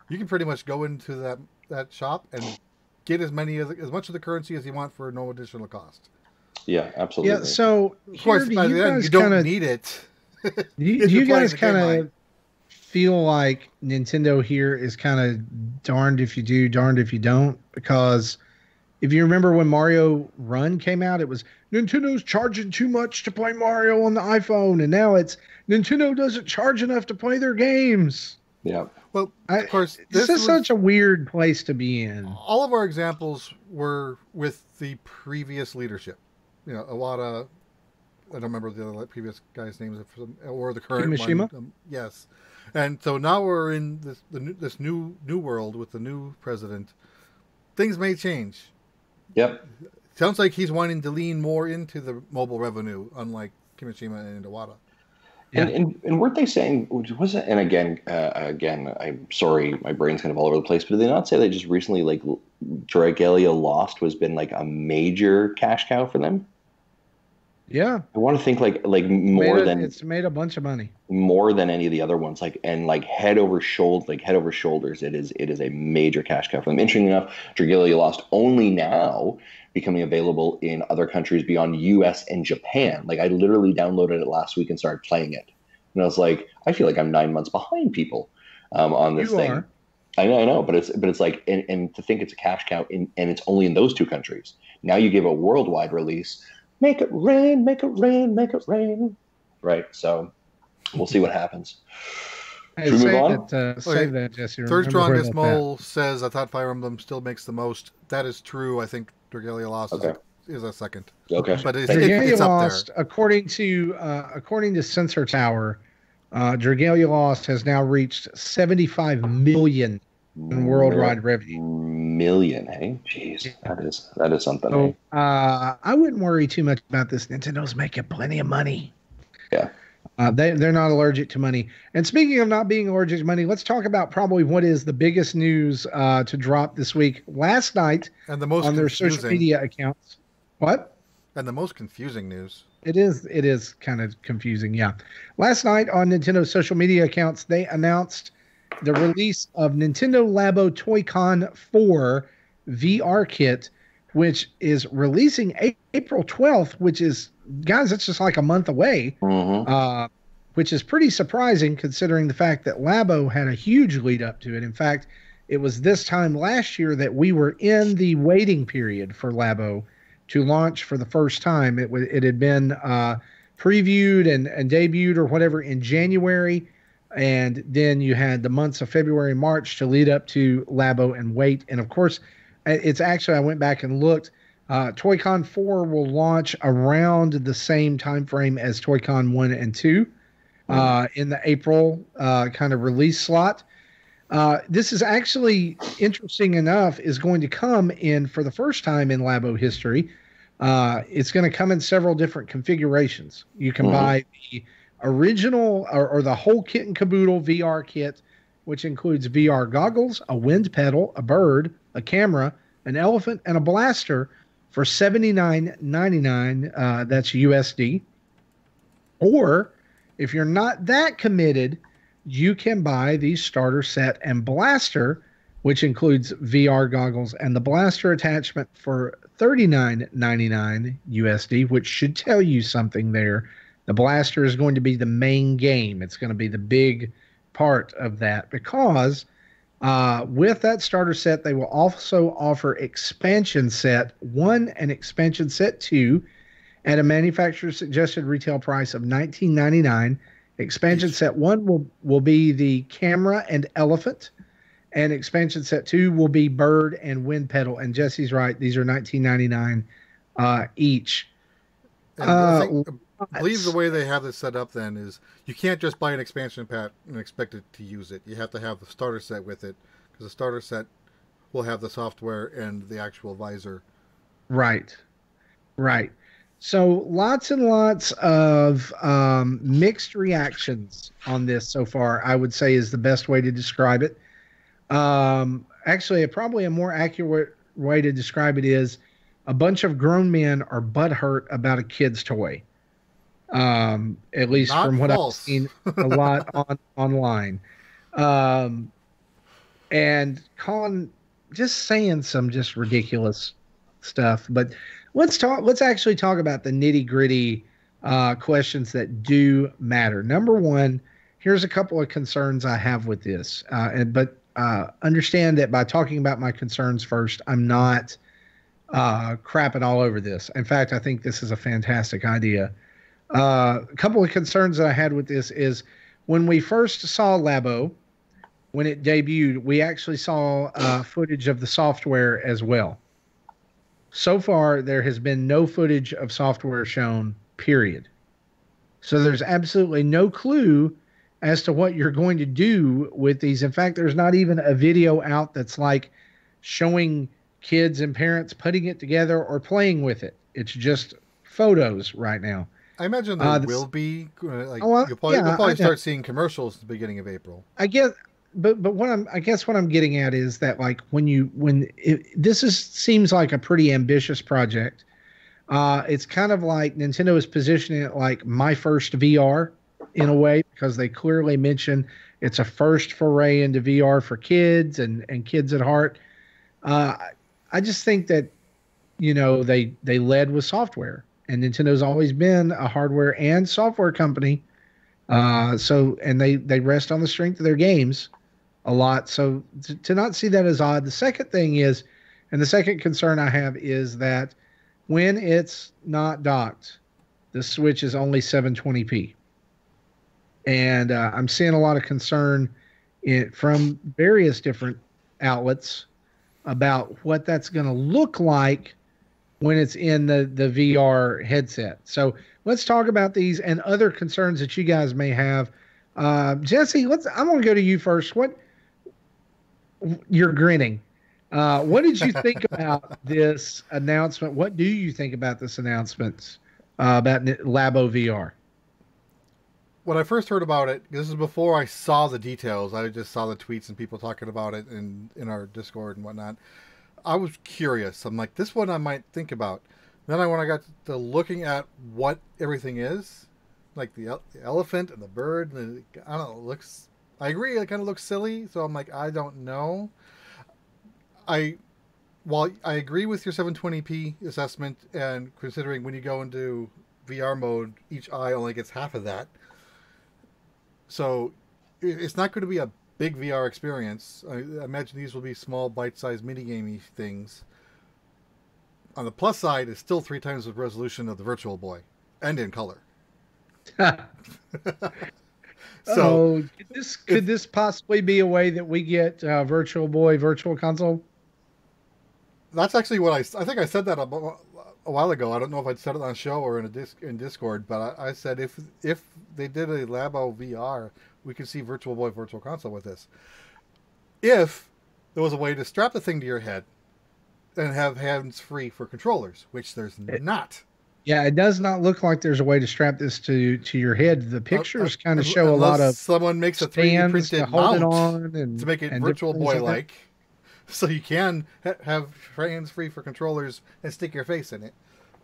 you can pretty much go into that shop and get as much of the currency as you want for no additional cost. Yeah, absolutely. Yeah, so of course, by the end, you don't need it. You guys kind of feel like Nintendo here is kind of darned if you do, darned if you don't, because if you remember when Mario Run came out, it was Nintendo's charging too much to play Mario on the iPhone, and now it's Nintendo doesn't charge enough to play their games. Yeah. Well, of course, this is such a weird place to be in. All of our examples were with the previous leadership. Iwata, I don't remember the other previous guy's names, or the current Kimishima? one. Yes. And so now we're in this new world with the new president. Things may change. Yep. Sounds like he's wanting to lean more into the mobile revenue, unlike Kimishima and Iwata. Yeah. And weren't they saying, was it? And again, I'm sorry, my brain's kind of all over the place. But did they not say that just recently, like Dragalia Lost was been like a major cash cow for them? Yeah. I want to think like It's made a bunch of money. more than any of the other ones. Like and like head over shoulders, it is a major cash cow for them. Interesting enough, Dragalia Lost only now becoming available in other countries beyond US and Japan. Like I literally downloaded it last week and started playing it. And I was like, I feel like I'm 9 months behind people on this thing. Are. I know, but it's like, and to think it's a cash cow and it's only in those two countries. Now you give a worldwide release, make it rain, make it rain, make it rain. Right. So we'll see what happens. Hey, Should we move on? Save that, Jesse. Third Remember where strongest that's at. mole says, I thought Fire Emblem still makes the most. That is true. I think Dragalia Lost is a second. Okay. But it's Dragalia up Lost, there. according to Sensor Tower, Dragalia Lost has now reached 75 million in worldwide revenue. Million, hey? Jeez, that is something. So, Hey? I wouldn't worry too much about this. Nintendo's making plenty of money. Yeah. They're not allergic to money. And speaking of not being allergic to money, let's talk about probably what is the biggest news to drop this week. Last night And the most on their social media accounts. What? And the most confusing news. It is kind of confusing, yeah. Last night on Nintendo's social media accounts, they announced the release of Nintendo Labo Toy-Con 4 VR kit, which is releasing April 12th, which is, guys, that's just like a month away, which is pretty surprising considering the fact that Labo had a huge lead up to it. In fact, it was this time last year that we were in the waiting period for Labo to launch for the first time. It had been previewed and debuted or whatever in January, and then you had the months of February and March to lead up to Labo and wait. And of course, it's actually, I went back and looked, Toy-Con 4 will launch around the same time frame as Toy-Con 1 and 2 in the April kind of release slot. This is actually, interesting enough, is going to come in for the first time in Labo history. It's going to come in several different configurations. You can buy the original or the whole kit and caboodle VR kit, which includes VR goggles, a wind pedal, a bird, a camera, an elephant, and a blaster for $79.99. That's USD. Or if you're not that committed, you can buy the starter set and blaster, which includes VR goggles and the blaster attachment for $39.99 USD, which should tell you something there. The blaster is going to be the main game. It's going to be the big part of that because with that starter set, they will also offer expansion set 1 and expansion set 2 at a manufacturer's suggested retail price of $19.99. Expansion set 1 will be the camera and elephant, and expansion set 2 will be bird and wind pedal. And Jesse's right; these are $19.99 each. And I believe the way they have this set up then is you can't just buy an expansion pack and expect it to use it. You have to have the starter set with it because the starter set will have the software and the actual visor. Right. So lots and lots of mixed reactions on this so far, I would say is the best way to describe it. Actually, probably a more accurate way to describe it is a bunch of grown men are butthurt about a kid's toy. At least Not from what false. I've seen a lot online. And Colin just saying some just ridiculous stuff. But let's actually talk about the nitty-gritty questions that do matter. Number one, here's a couple of concerns I have with this. But understand that by talking about my concerns first, I'm not crapping all over this. In fact, I think this is a fantastic idea. A couple of concerns that I had with this is when we first saw Labo, when it debuted, we actually saw footage of the software as well. So far, there has been no footage of software shown, period. So there's absolutely no clue as to what you're going to do with these. In fact, there's not even a video out that's like showing kids and parents putting it together or playing with it. It's just photos right now. I imagine there will be you'll probably start seeing commercials at the beginning of April. I guess, but I guess what I'm getting at is that like seems like a pretty ambitious project. It's kind of like Nintendo is positioning it like my first VR in a way, because they clearly mention it's a first foray into VR for kids and kids at heart. I just think that, they led with software, and Nintendo's always been a hardware and software company. And they rest on the strength of their games a lot. So to not see that as odd. The second thing is, and the second concern I have is that when it's not docked, the Switch is only 720p. And I'm seeing a lot of concern from various different outlets about what that's going to look like when it's in the VR headset. So let's talk about these and other concerns that you guys may have. Jesse, I'm going to go to you first. You're grinning. What did you think about this announcement? What do you think about this announcement about Labo VR? When I first heard about it, this is before I saw the details. I just saw the tweets and people talking about it in our Discord and whatnot. I was curious. I'm like, this one I might think about. Then when I got to looking at what everything is, like the elephant and the bird, and I don't know, it looks. I agree, it kind of looks silly. So I'm like, I don't know. While I agree with your 720p assessment, and considering when you go into VR mode, each eye only gets half of that. So it's not going to be a big VR experience. I imagine these will be small, bite-sized, mini-gamey things. On the plus side, it's still 3 times the resolution of the Virtual Boy, and in color. So could this possibly be a way that we get Virtual Boy Virtual Console? That's actually what I think I said that a while ago. I don't know if I'd said it on a show or in Discord, but I said if they did a Labo VR, we could see Virtual Boy Virtual Console with this. If there was a way to strap the thing to your head and have hands-free for controllers, which there's not. Yeah, it does not look like there's a way to strap this to your head. The pictures kind of show a lot of someone makes a 3D printed mount on to make it Virtual Boy-like. So you can have hands-free for controllers and stick your face in it.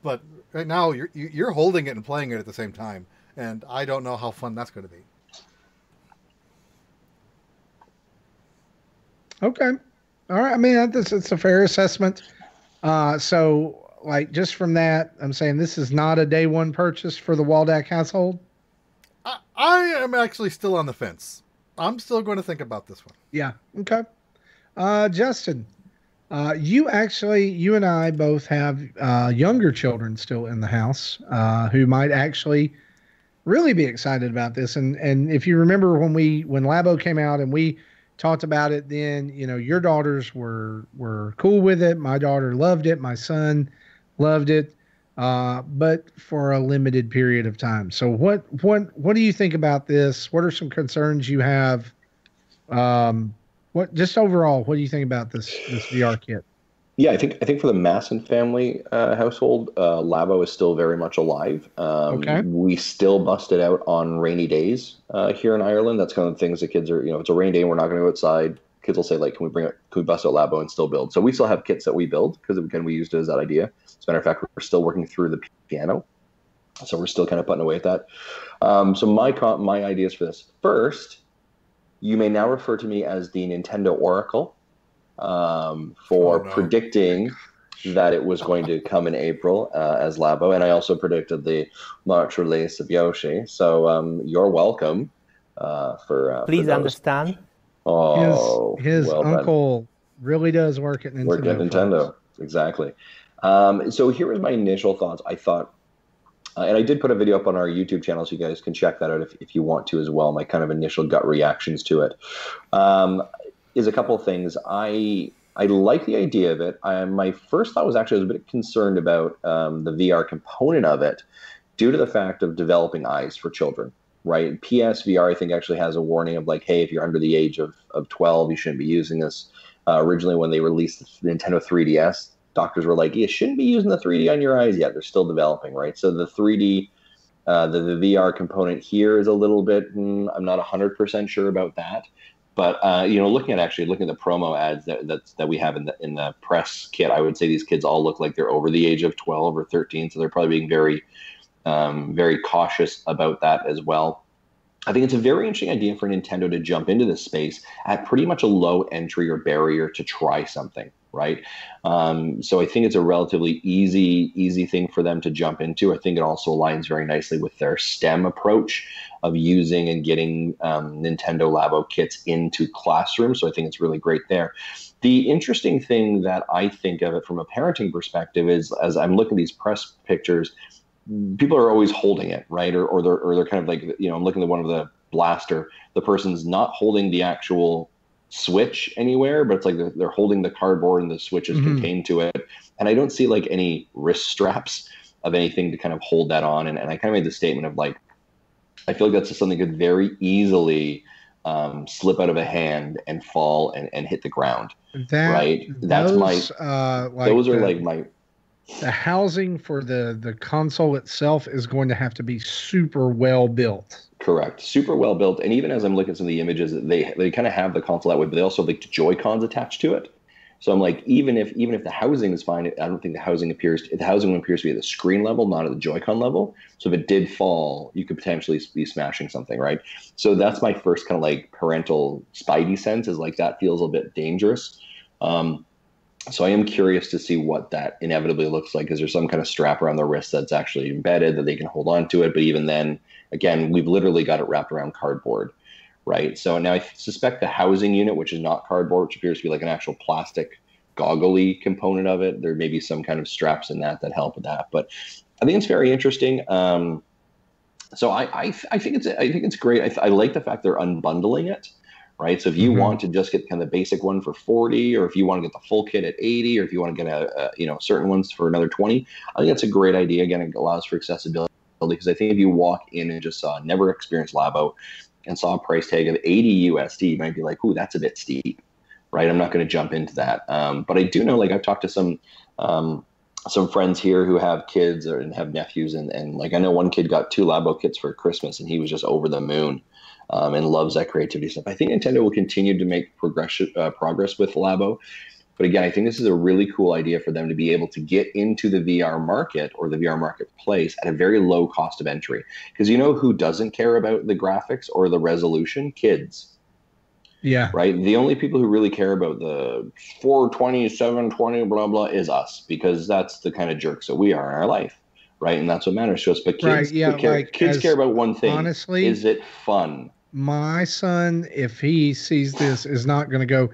But right now, you're holding it and playing it at the same time. And I don't know how fun that's going to be. Okay. All right. I mean, it's a fair assessment. So, like, just from that, I'm saying this is not a day one purchase for the Waldeck household. I am actually still on the fence. I'm still going to think about this one. Yeah. Okay. Justin, you and I both have younger children still in the house who might actually really be excited about this. And if you remember when Labo came out and we talked about it, then your daughters were cool with it. My daughter loved it. My son loved it, but for a limited period of time. So what do you think about this? What are some concerns you have? What do you think about this VR kit? Yeah, I think for the Masson family household, Labo is still very much alive. Okay. We still bust it out on rainy days here in Ireland. That's kind of the things the kids are, it's a rainy day and we're not going to go outside. Kids will say, like, can we bust out Labo and still build? So we still have kits that we build because again, we used it as that idea. As a matter of fact, we're still working through the piano. So we're still kind of putting away at that. So my ideas for this. First, you may now refer to me as the Nintendo Oracle for predicting that it was going to come in April as Labo. And I also predicted the March release of Yoshi. So you're welcome for Please understand. Oh, his uncle really does work at Nintendo. Work at Nintendo, exactly. So here was my initial thoughts. I thought, and I did put a video up on our YouTube channel, so you guys can check that out if you want to as well. My kind of initial gut reactions to it is a couple of things. I like the idea of it. My first thought was actually I was a bit concerned about the VR component of it due to the fact of developing eyes for children. Right, PSVR I think actually has a warning of like, hey, if you're under the age of 12, you shouldn't be using this. Originally, when they released the Nintendo 3DS, doctors were like, you shouldn't be using the 3D on your eyes yet. They're still developing, right? So the 3D The VR component here is a little bit, I'm not 100% sure about that. But looking at the promo ads that we have in the press kit, I would say these kids all look like they're over the age of 12 or 13, so they're probably being very, very cautious about that as well. I think it's a very interesting idea for Nintendo to jump into this space at pretty much a low entry or barrier to try something, right? So I think it's a relatively easy thing for them to jump into. I think it also aligns very nicely with their STEM approach of using and getting Nintendo Labo kits into classrooms. So I think it's really great there. The interesting thing that I think of it from a parenting perspective is, as I'm looking at these press pictures, people are always holding it, right? Or they're kind of like, I'm looking at one of the blaster, the person's not holding the actual switch anywhere, but it's like they're holding the cardboard and the switch is contained to it. And I don't see like any wrist straps of anything to kind of hold that on. And I kind of made the statement of like, I feel like that's just something that could very easily slip out of a hand and fall and hit the ground. Right? That's those are like my... The housing for the console itself is going to have to be super well built. Correct. Super well built. And even as I'm looking at some of the images, they kind of have the console that way, but they also have like Joy-Cons attached to it. So I'm like, even if the housing is fine, I don't think the housing appears to be at the screen level, not at the Joy-Con level. So if it did fall, you could potentially be smashing something, right? So that's my first kind of like parental spidey sense, is like that feels a bit dangerous. So I am curious to see what that inevitably looks like. Is there some kind of strap around the wrist that's actually embedded that they can hold on to it? But even then, again, we've literally got it wrapped around cardboard, right? So now I suspect the housing unit, which is not cardboard, which appears to be like an actual plastic goggle-y component of it, there may be some kind of straps in that help with that. But I think it's very interesting. So I think it's great. I like the fact they're unbundling it. Right. So if you want to just get kind of the basic one for 40, or if you want to get the full kit at 80, or if you want to get certain ones for another 20, I think that's a great idea. Again, it allows for accessibility, because I think if you walk in and just never experienced Labo and saw a price tag of 80 USD, you might be like, ooh, that's a bit steep. Right. I'm not going to jump into that. But I do know, like, I've talked to some friends here who have kids and have nephews. And like, I know one kid got 2 Labo kits for Christmas and he was just over the moon. And loves that creativity stuff. I think Nintendo will continue to make progress with Labo. But again, I think this is a really cool idea for them to be able to get into the VR market or the VR marketplace at a very low cost of entry. Because you know who doesn't care about the graphics or the resolution? Kids. Yeah. Right? The only people who really care about the 420, 720, blah, blah, is us. Because that's the kind of jerks that we are in our life. Right? And that's what matters to us. But kids, kids care about one thing. Honestly, is it fun? My son, if he sees this, is not going to go,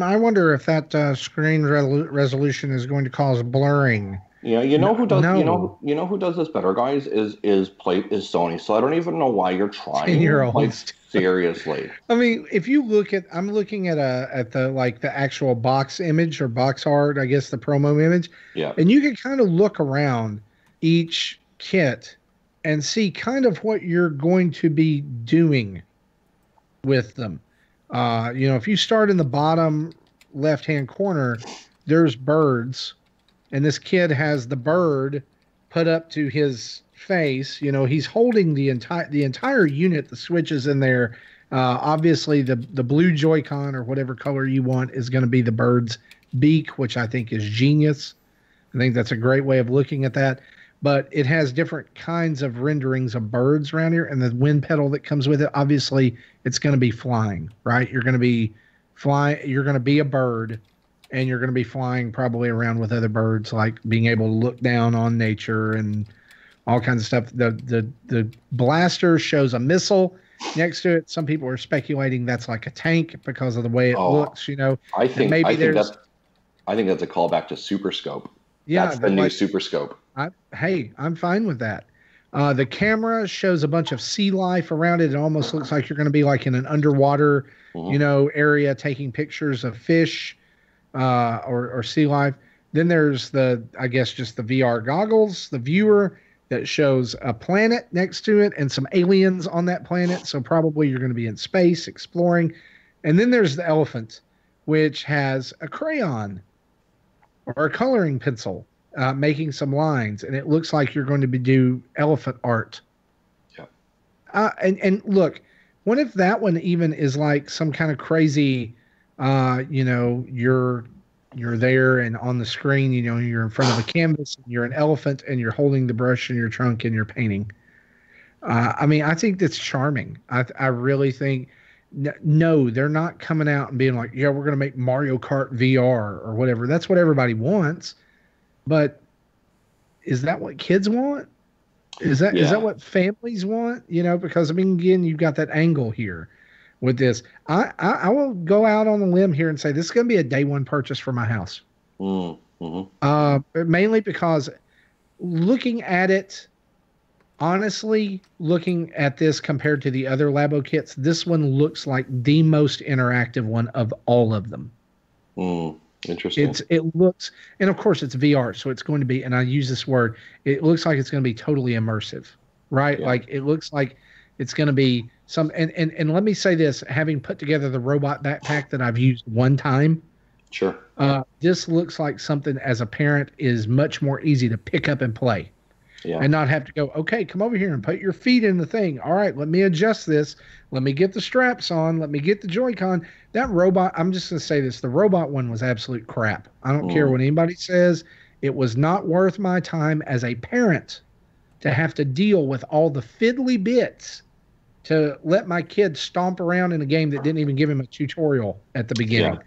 I wonder if that screen resolution is going to cause blurring. Yeah, who does who does this better, guys, is Sony. So I don't even know why you're trying. 10-year-olds. Like, seriously. I mean, if you look at, I'm looking at the actual box image or box art, I guess the promo image. Yeah. And you can kind of look around each kit and see kind of what you're going to be doing with them. If you start in the bottom left-hand corner, there's birds, and this kid has the bird put up to his face. He's holding the entire unit. The Switch is in there. Obviously, the blue Joy-Con or whatever color you want is going to be the bird's beak, which I think is genius. I think that's a great way of looking at that. But it has different kinds of renderings of birds around here, and the wind pedal that comes with it. Obviously, it's going to be flying, right? You're going to be flying. You're going to be a bird, and you're going to be flying probably around with other birds, like being able to look down on nature and all kinds of stuff. The blaster shows a missile next to it. Some people are speculating that's like a tank because of the way it looks. I think that's a callback to Super Scope. Yeah, that's the new Super Scope. I'm fine with that. The camera shows a bunch of sea life around it. It almost looks like you're going to be like in an underwater, area taking pictures of fish or sea life. Then there's just the VR goggles, the viewer that shows a planet next to it and some aliens on that planet. So probably you're going to be in space exploring. And then there's the elephant, which has a crayon or a coloring pencil. Making some lines, and it looks like you're going to do elephant art And look, what if that one even is like some kind of crazy, you're there and on the screen, you're in front of a canvas, and you're an elephant, and you're holding the brush in your trunk and you're painting. I think that's charming. I really think. No, they're not coming out and being like, yeah, we're going to make Mario Kart VR or whatever. That's what everybody wants. But is that what kids want? Is that what families want? Because again, you've got that angle here with this. I will go out on a limb here and say this is going to be a day one purchase for my house. Mainly because looking at it, honestly, looking at this compared to the other Labo kits, this one looks like the most interactive one of all of them. Interesting. It looks, and of course it's VR, so it's going to be, and I use this word, it looks like it's going to be totally immersive, right? Like it looks like it's going to be and let me say this, having put together the robot backpack that I've used one time. Sure. This looks like something as a parent is much more easy to pick up and play. Yeah. And not have to go, okay, come over here and put your feet in the thing. All right, let me adjust this. Let me get the straps on. Let me get the Joy-Con. That robot, I'm just going to say this. The robot one was absolute crap. I don't care what anybody says. It was not worth my time as a parent to have to deal with all the fiddly bits to let my kid stomp around in a game that didn't even give him a tutorial at the beginning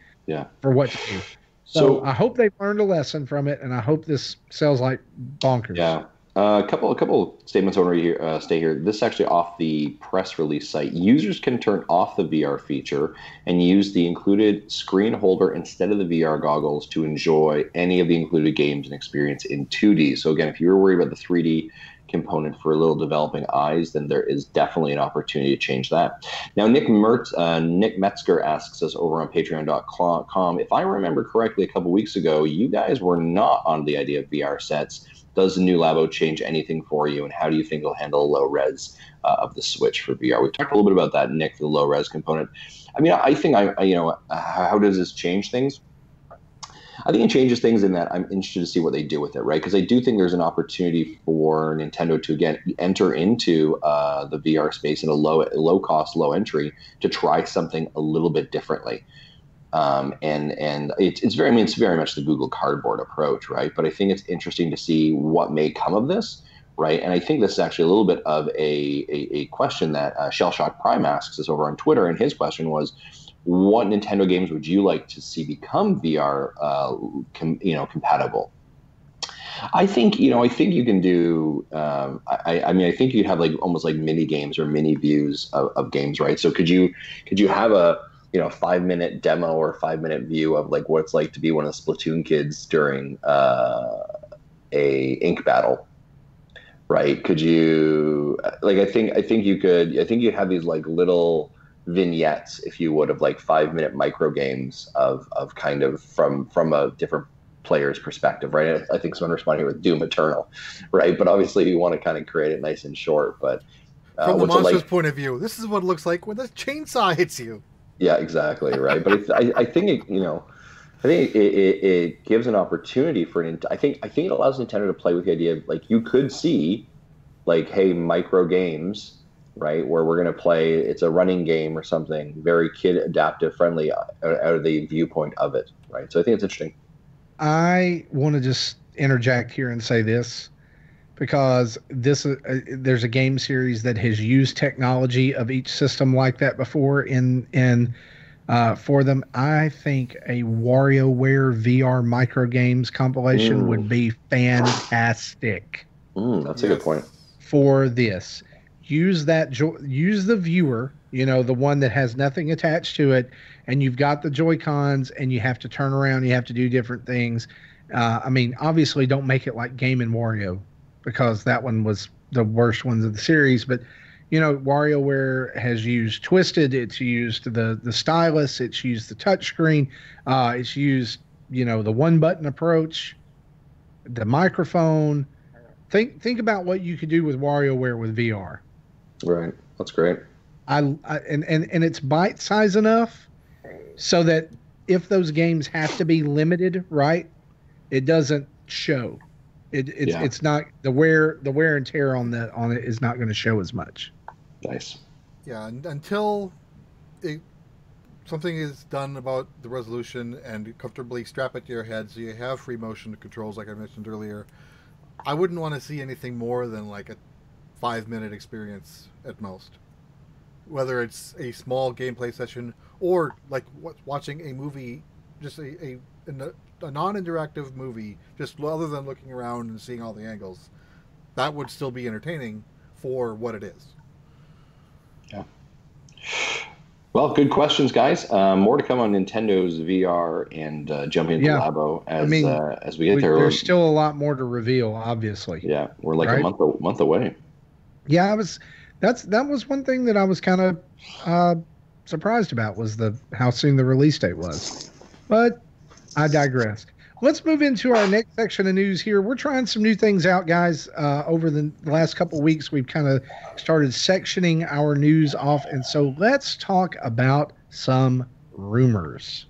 for what to do. So I hope they've learned a lesson from it, and I hope this sells like bonkers. Yeah. A couple statements over here. Stay here. This is actually off the press release site. Users can turn off the VR feature and use the included screen holder instead of the VR goggles to enjoy any of the included games and experience in 2D. So again, if you were worried about the 3D component for little developing eyes, then there is definitely an opportunity to change that. Now, Nick Metzger asks us over on patreon.com, if I remember correctly, a couple weeks ago, you guys were not on the idea of VR sets. Does the new Labo change anything for you, and how do you think it'll handle low res of the Switch for VR? We talked a little bit about that, Nick, the low res component. I think how does this change things? I think it changes things in that I'm interested to see what they do with it, right? Because I do think there's an opportunity for Nintendo to again enter into the VR space in a low cost, low entry to try something a little bit differently. And it's very much the Google Cardboard approach, right? But I think it's interesting to see what may come of this, right? And I think this is actually a little bit of a question that Shellshock Prime asks us over on Twitter, and his question was, what Nintendo games would you like to see become VR, compatible? I think you can do. I think you'd have like almost like mini games or mini views of games, right? So could you have a 5-minute demo or 5-minute view of like what it's like to be one of the Splatoon kids during a ink battle, right? Could you I think you'd have these like little vignettes, if you would, of like 5-minute micro games of kind of from a different player's perspective, right? I think someone responded here with Doom Eternal, right? But obviously you want to kind of create it nice and short. But from the monster's point of view, this is what it looks like when the chainsaw hits you. Yeah, exactly, right. But I think it gives an opportunity for I think it allows Nintendo to play with the idea of like you could see like, hey, micro games, right, where we're going to play, it's a running game or something, very kid adaptive friendly out of the viewpoint of it, right? So I think it's interesting. I want to just interject here and say this, because there's a game series that has used technology of each system like that before for them. I think a WarioWare VR micro games compilation would be fantastic. That's a good point. For this. Use the viewer, the one that has nothing attached to it, and you've got the Joy-Cons, and you have to turn around, you have to do different things. Obviously, don't make it like Game & Wario, because that one was the worst ones of the series. But WarioWare has used Twisted, it's used the stylus, it's used the touchscreen, it's used the one button approach, the microphone. Think about what you could do with WarioWare with VR. Right, that's great. And it's bite size enough so that if those games have to be limited, right, it doesn't show. It's not the wear and tear on it is not going to show as much. Nice. Yeah, until something is done about the resolution and comfortably strap it to your head so you have free motion controls like I mentioned earlier, I wouldn't want to see anything more than like a 5-minute experience at most. Whether it's a small gameplay session or like watching a movie, just a non-interactive movie, just other than looking around and seeing all the angles, that would still be entertaining for what it is. Yeah. Well, good questions, guys. More to come on Nintendo's VR and jumping into Labo as we get there. There's still a lot more to reveal, obviously. Yeah, we're like a month away. Yeah, that was one thing that I was kind of surprised about was how soon the release date was. But I digress. Let's move into our next section of news here. We're trying some new things out, guys. Over the last couple of weeks, we've kind of started sectioning our news off. And so let's talk about some rumors.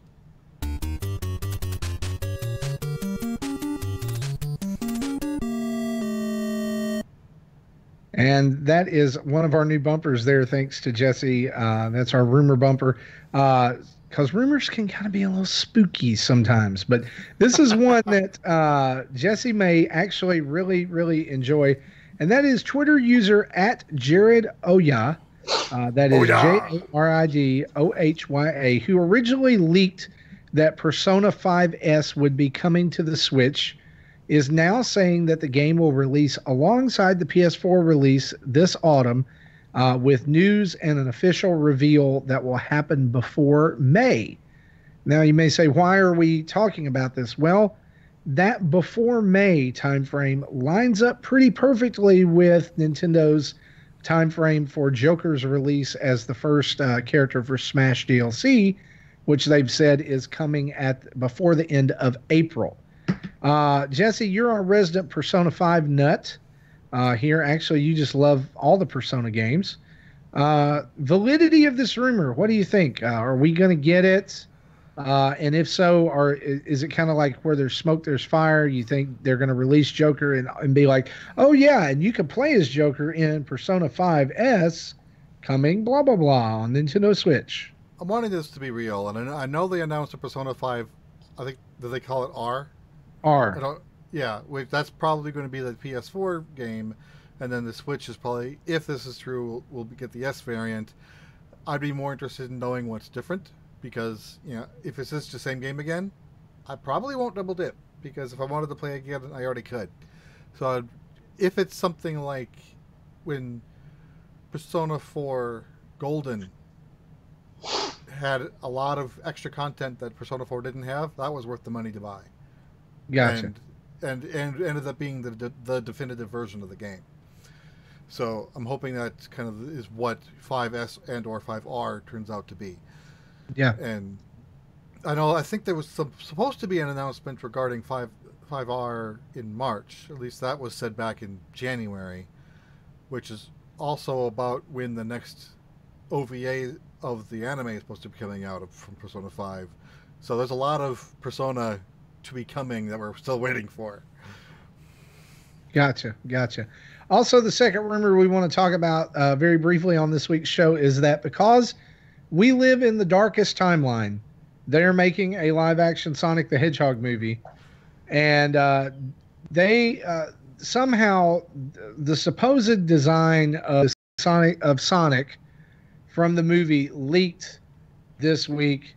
And that is one of our new bumpers there, thanks to Jesse. That's our rumor bumper. Because rumors can kind of be a little spooky sometimes. But this is one that Jesse may actually really, really enjoy. And that is Twitter user @JaredOhya. That is JaridOhya, who originally leaked that Persona 5S would be coming to the Switch, is now saying that the game will release alongside the PS4 release this autumn, with news and an official reveal that will happen before May. Now, you may say, why are we talking about this? Well, that before May timeframe lines up pretty perfectly with Nintendo's timeframe for Joker's release as the first character for Smash DLC, which they've said is coming before the end of April. Jesse, you're our resident Persona 5 nut. Here, actually, you just love all the Persona games. Validity of this rumor, what do you think? Are we going to get it? And if so, is it kind of like where there's smoke, there's fire? You think they're going to release Joker and be like, oh, yeah, and you can play as Joker in Persona 5S coming blah, blah, blah on Nintendo Switch? I'm wanting this to be real, and I know they announced a Persona 5, I think, do they call it R? R. Yeah, that's probably going to be the PS4 game, and then the Switch is probably, if this is true, we'll get the S variant. I'd be more interested in knowing what's different, because if it's just the same game again, I probably won't double dip, because if I wanted to play again, I already could. So if it's something like when Persona 4 Golden had a lot of extra content that Persona 4 didn't have, that was worth the money to buy. Gotcha. And ended up being the definitive version of the game. So I'm hoping that kind of is what 5S and or 5R turns out to be. Yeah. And I think there was supposed to be an announcement regarding 5R in March. At least that was said back in January, which is also about when the next OVA of the anime is supposed to be coming out from Persona 5. So there's a lot of Persona to be coming that we're still waiting for. Gotcha. Also, the second rumor we want to talk about very briefly on this week's show is that because we live in the darkest timeline, they're making a live-action Sonic the Hedgehog movie, and they somehow the supposed design of Sonic from the movie leaked this week.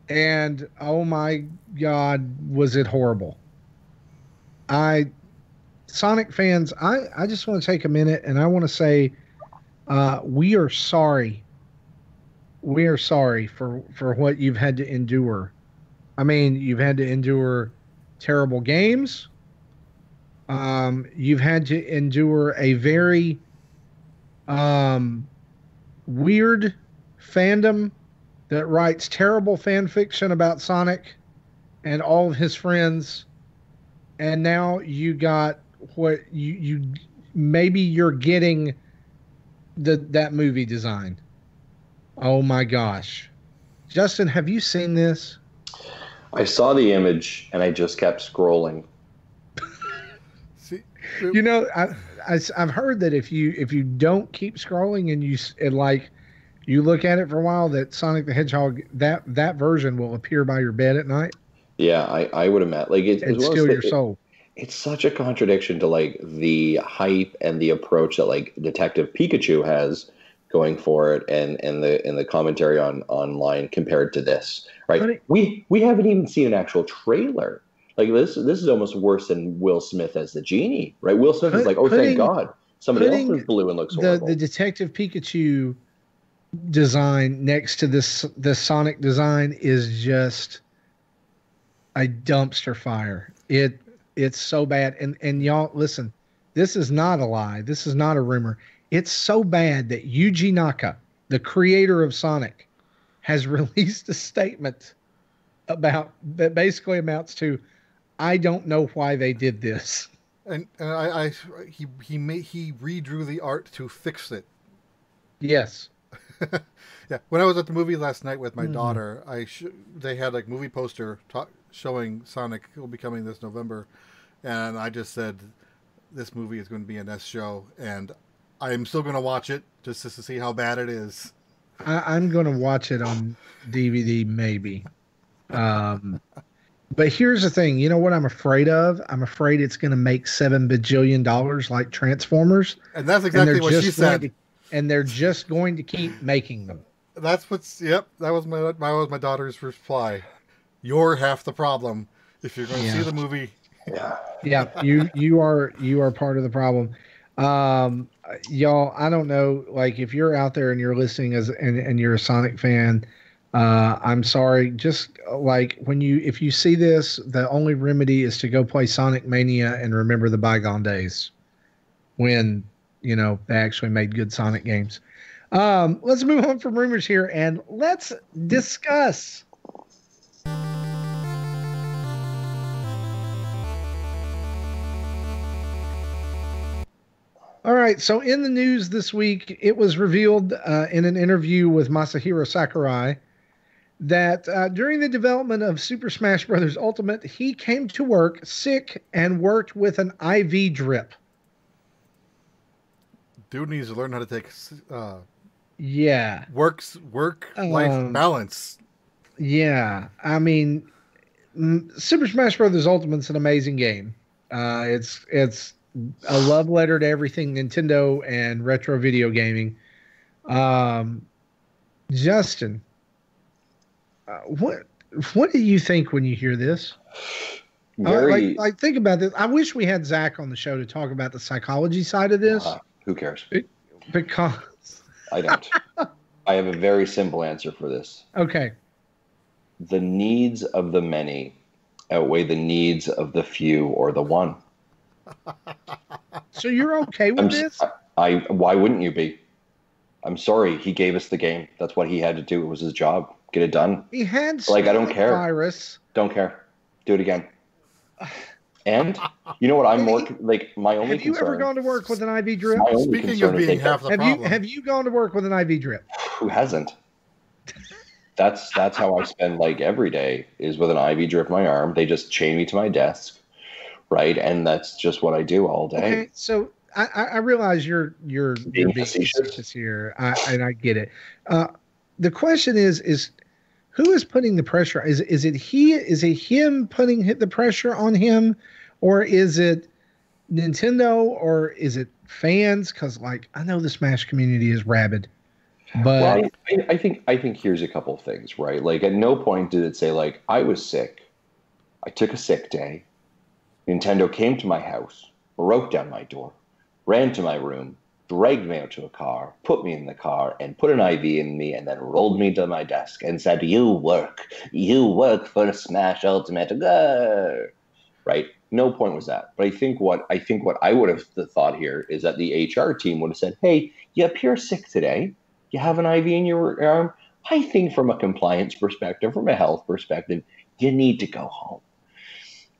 And oh my God, was it horrible. Sonic fans, I just want to take a minute and I want to say we are sorry. We are sorry for what you've had to endure. I mean, you've had to endure terrible games. You've had to endure a very weird fandom that writes terrible fan fiction about Sonic and all of his friends, and now you got what you're getting that movie design. Oh my gosh, Justin, have you seen this? I saw the image and I just kept scrolling. See, You know, I've heard that if you don't keep scrolling and you look at it for a while, that Sonic the Hedgehog that version will appear by your bed at night Yeah, I would imagine. Like and steal your soul. it's such a contradiction to like the hype and the approach that like Detective Pikachu has going for it, and the commentary on online compared to this. Right? We haven't even seen an actual trailer. Like this is almost worse than Will Smith as the genie. Right? Will Smith is like, oh, thank God, somebody else is blue and looks horrible. The Detective Pikachu design next to the Sonic design is just a dumpster fire. It's so bad. And y'all listen, this is not a lie. This is not a rumor. It's so bad that Yuji Naka, the creator of Sonic, has released a statement about that basically amounts to, I don't know why they did this. And he redrew the art to fix it. Yes. Yeah, when I was at the movie last night with my daughter, they had like movie poster showing Sonic will be coming this November, and I just said this movie is going to be an S show, and I am still going to watch it just to see how bad it is. I'm going to watch it on DVD maybe. But here's the thing, you know what I'm afraid of? I'm afraid it's going to make $7 bajillion like Transformers, and that's exactly what she said. And they're just going to keep making them. That was my daughter's reply. You're half the problem if you're going to see the movie. Yeah, you are part of the problem. Y'all, I don't know, like if you're out there and you're listening and you're a Sonic fan, I'm sorry. Just like if you see this, the only remedy is to go play Sonic Mania and remember the bygone days when they actually made good Sonic games. Let's move on from rumors here and let's discuss. All right, so in the news this week, it was revealed in an interview with Masahiro Sakurai that during the development of Super Smash Bros. Ultimate, he came to work sick and worked with an IV drip. Dude needs to learn how to take work-life balance. Yeah, I mean, Super Smash Bros. Ultimate's an amazing game. It's a love letter to everything Nintendo and retro video gaming. Justin, what do you think when you hear this? Like think about this. I wish we had Zach on the show to talk about the psychology side of this. Who cares? Because I don't. I have a very simple answer for this. Okay. The needs of the many outweigh the needs of the few or the one. So you're okay with this? Why wouldn't you be? I'm sorry. He gave us the game. That's what he had to do. It was his job. Get it done. He had I don't care. virus. Don't care. Do it again. And you know what? I'm more like my only. Have you ever gone to work with an IV drip? Speaking of being half the problem, have you gone to work with an IV drip? Who hasn't? That's how I spend like every day is with an IV drip in my arm. They just chain me to my desk, right? And that's just what I do all day. Okay, so I realize you're being facetious here, and I get it. The question is who is putting the pressure? Is it he? Is it him putting the pressure on him, or is it Nintendo, or is it fans? Because I know the Smash community is rabid. But I think here's a couple of things, right? Like at no point did it say like I was sick, I took a sick day. Nintendo came to my house, broke down my door, ran to my room, dragged me out to a car, put me in the car, and put an IV in me, and then rolled me to my desk and said, "You work for Smash Ultimate, go!" Right? No point was that. But I think what I would have thought here is that the HR team would have said, "Hey, you appear sick today. You have an IV in your arm. I think from a compliance perspective, from a health perspective, you need to go home."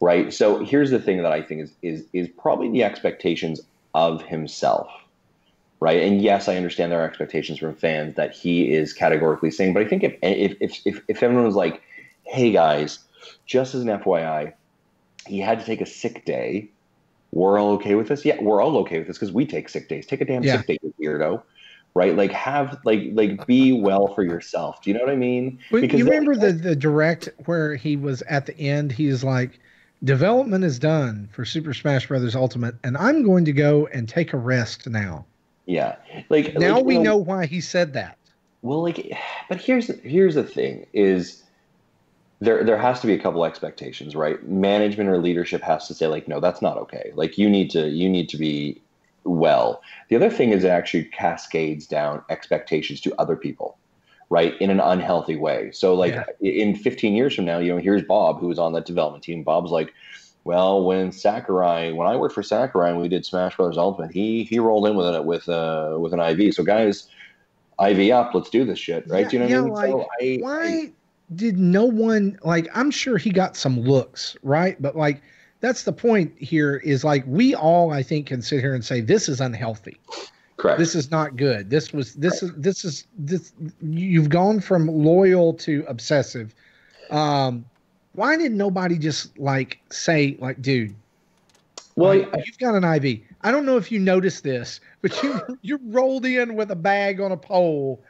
Right? So here's the thing that I think is probably the expectations of himself. Right. And yes, I understand there are expectations from fans that he is categorically saying, but I think if everyone was like, "Hey guys, just as an FYI, he had to take a sick day. we're all okay with this. Yeah, we're all okay with this because we take sick days. Take a damn sick day, you weirdo. Right? Like have like be well for yourself. Do you know what I mean? Well, Because you remember the direct where he was at the end, he's like, development is done for Super Smash Brothers Ultimate, and I'm going to go and take a rest now. Yeah. Like now we know why he said that. Well, like, but here's the thing is there has to be a couple expectations, right? Management or leadership has to say like, no, that's not okay. Like you need to be well. The other thing is it actually cascades down expectations to other people, right? In an unhealthy way. So like in 15 years from now, here's Bob, who was on that development team. Bob's like, well, when I worked for Sakurai and we did Smash Brothers Ultimate, he rolled in with an IV. So guys, IV up, let's do this shit, right? Do you know what I mean? Like, why did no one, like, I'm sure he got some looks, right? But like, that's the point here is like, we all, I think, can sit here and say, this is unhealthy. Correct. This is not good. You've gone from loyal to obsessive. Why did nobody just like say like, dude, well, you've got an IV. I don't know if you noticed this, but you rolled in with a bag on a pole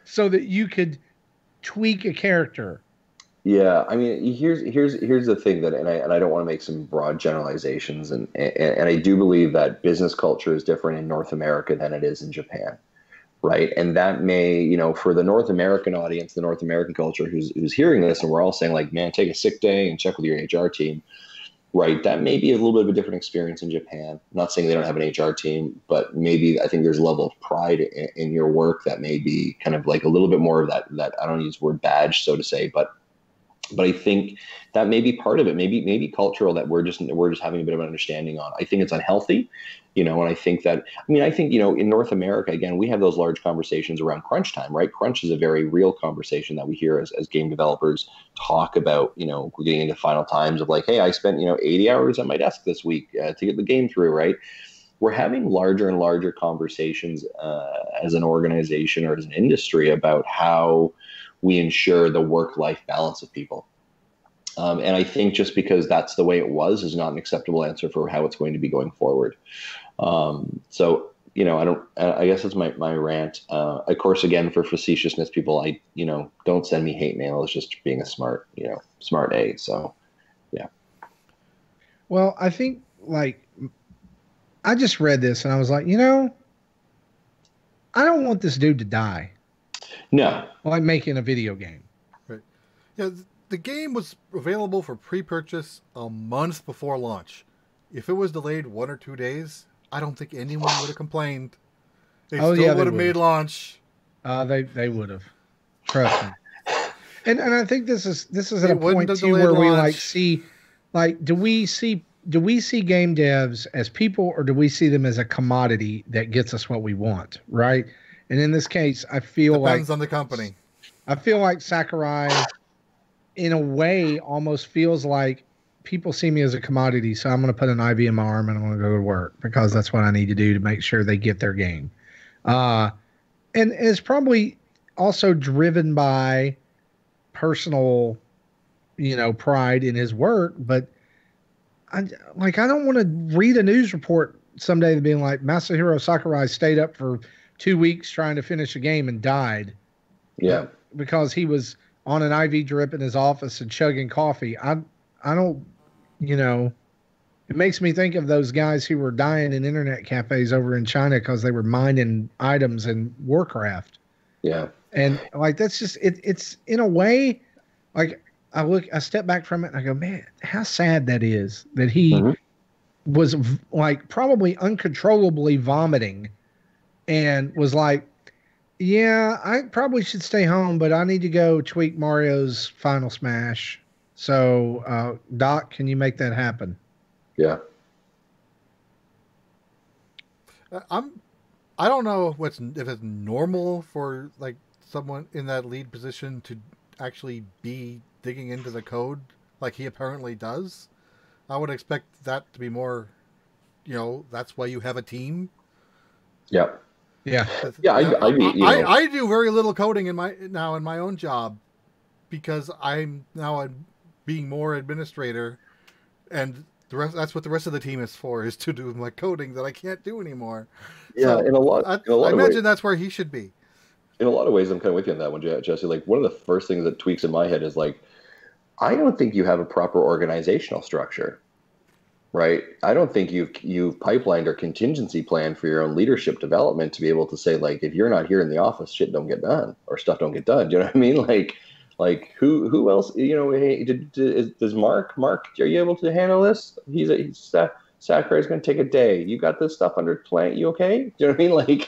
so that you could tweak a character. Yeah, I mean, here's the thing that, and I don't want to make some broad generalizations, and I do believe that business culture is different in North America than it is in Japan, right? And that may, for the North American audience, the North American culture who's hearing this, and we're all saying like, man, take a sick day and check with your HR team, right? That may be a little bit of a different experience in Japan. I'm not saying they don't have an HR team, but maybe I think there's a level of pride in your work that may be kind of like a little bit more of that I don't use the word badge, so to say, but I think that may be part of it. Maybe cultural that we're just having a bit of an understanding on. I think it's unhealthy, and I think that, in North America, again, we have those large conversations around crunch time, right? Crunch is a very real conversation that we hear as game developers talk about, getting into final times of like, hey, I spent, 80 hours at my desk this week to get the game through, right? We're having larger and larger conversations as an organization or as an industry about how we ensure the work-life balance of people. And I think just because that's the way it was is not an acceptable answer for how it's going to be going forward. So, I guess that's my rant. Of course, again, for facetiousness, people, don't send me hate mail. It's just being a smart A. So, yeah. Well, I think like, I just read this and I was like, I don't want this dude to die. No. Like making a video game. Right. Yeah, the game was available for pre-purchase a month before launch. If it was delayed 1 or 2 days, I don't think anyone would have complained. They would have made launch. They would have. Trust me. And I think this is at a point too where we like see, like, do we see game devs as people, or do we see them as a commodity that gets us what we want, right? And in this case, I feel depends on the company. I feel like Sakurai, in a way, almost feels like people see me as a commodity, so I'm going to put an IV in my arm and I'm going to go to work because that's what I need to do to make sure they get their game. And it's probably also driven by personal, pride in his work. But I don't want to read a news report someday being like Masahiro Sakurai stayed up for 2 weeks trying to finish a game and died. Yeah. Because he was on an IV drip in his office and chugging coffee. I don't, it makes me think of those guys who were dying in internet cafes over in China because they were mining items in Warcraft. Yeah. And like, that's just, it's in a way, like I step back from it and I go, man, how sad that is that he was like probably uncontrollably vomiting and was like, yeah, I probably should stay home, but I need to go tweak Mario's Final Smash. So, Doc, can you make that happen? Yeah. I don't know if it's normal for like someone in that lead position to actually be digging into the code like he apparently does. I would expect that to be more, that's why you have a team. Yep. Yeah. Yeah. I do very little coding in my own job because I'm now being more administrator, and That's what the rest of the team is for, is to do my coding that I can't do anymore. Yeah, so in a lot I of ways. imagine that's where he should be. In a lot of ways, I'm kind of with you on that one, Jesse. Like, one of the first things that tweaks in my head is like, I don't think you have a proper organizational structure, right? I don't think you've pipelined or contingency planned for your own leadership development to be able to say, like, if you're not here in the office, shit don't get done, or stuff don't get done. Do you know what I mean? Like who else? You know, hey, does Mark? Are you able to handle this? Sakurai's going to take a day. You got this stuff under plan. You okay? Do you know what I mean?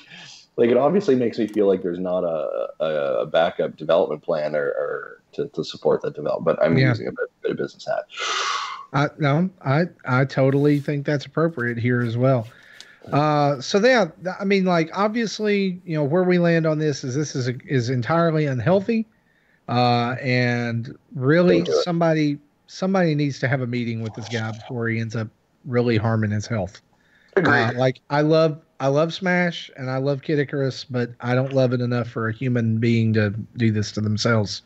Like it obviously makes me feel like there's not a backup development plan or to support that development. But I'm using a bit of business hat. I totally think that's appropriate here as well. So yeah, I mean, like, obviously, you know, where we land on this is entirely unhealthy. And really somebody needs to have a meeting with this guy before he ends up really harming his health. Like, I love Smash and I love Kid Icarus, but I don't love it enough for a human being to do this to themselves.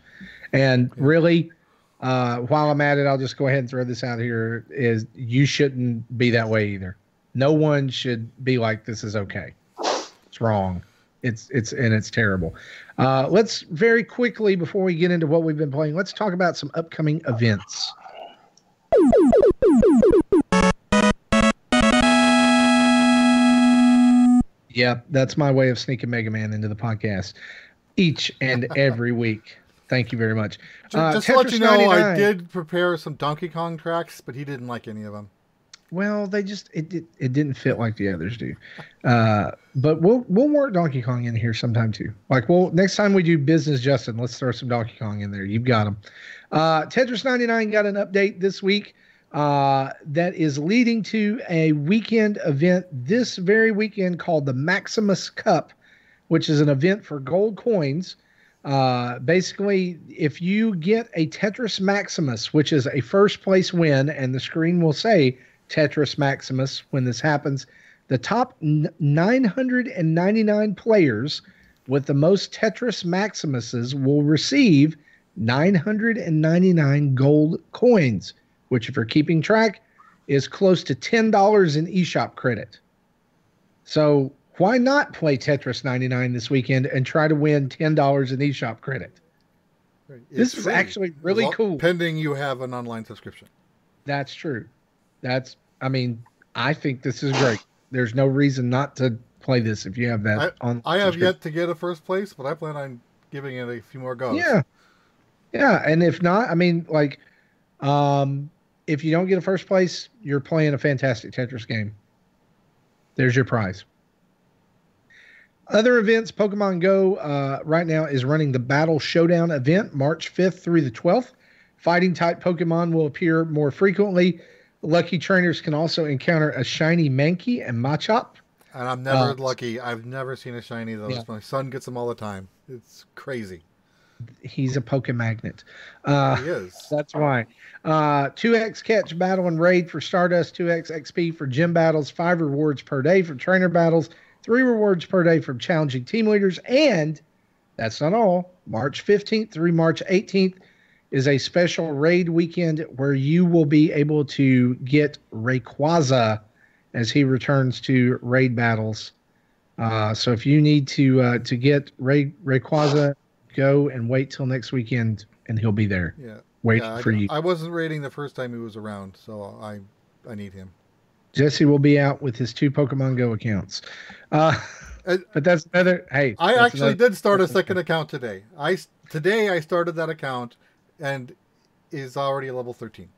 And really, while I'm at it, I'll just go ahead and throw this out here: is you shouldn't be that way either. No one should be like, this is okay. It's wrong. It's terrible. Let's very quickly, before we get into what we've been playing, let's talk about some upcoming events. Yep, that's my way of sneaking Mega Man into the podcast each and every week. Thank you very much. Just to let you know, 99, I did prepare some Donkey Kong tracks, but he didn't like any of them. Well, it didn't fit like the others do. But we'll work Donkey Kong in here sometime too. Like, next time we do Business Justin, let's throw some Donkey Kong in there. You've got them. Tetris 99 got an update this week that is leading to a weekend event this very weekend called the Maximus Cup, which is an event for gold coins. Basically, if you get a Tetris Maximus, which is a first place win, and the screen will say Tetris Maximus when this happens, the top 999 players with the most Tetris Maximuses will receive 999 gold coins, which, if you're keeping track, is close to $10 in eShop credit. So why not play Tetris 99 this weekend and try to win $10 in eShop credit? This is actually really cool. Pending you have an online subscription. That's true. I think this is great. There's no reason not to play this if you have that on. I have yet to get a first place, but I plan on giving it a few more goes. Yeah. Yeah. And if not, if you don't get a first place, you're playing a fantastic Tetris game. There's your prize. Other events, Pokemon Go right now is running the Battle Showdown event March 5th through the 12th. Fighting type Pokemon will appear more frequently. Lucky trainers can also encounter a shiny Mankey and Machop. And I'm never lucky. I've never seen a shiny, though. Yeah. My son gets them all the time. It's crazy. He's a Pokemagnet. He is. That's why. 2x catch, battle, and raid for Stardust. 2x XP for gym battles. 5 rewards per day for trainer battles. 3 rewards per day from challenging team leaders. And that's not all. March 15th through March 18th is a special raid weekend where you will be able to get Rayquaza as he returns to raid battles. So if you need to get Rayquaza, go and wait till next weekend, and he'll be there. Yeah, waiting for you. I wasn't raiding the first time he was around, so I need him. Jesse will be out with his 2 Pokemon Go accounts. But that's another. Hey, I actually did start a second account today. Today I started that account, and is already level 13.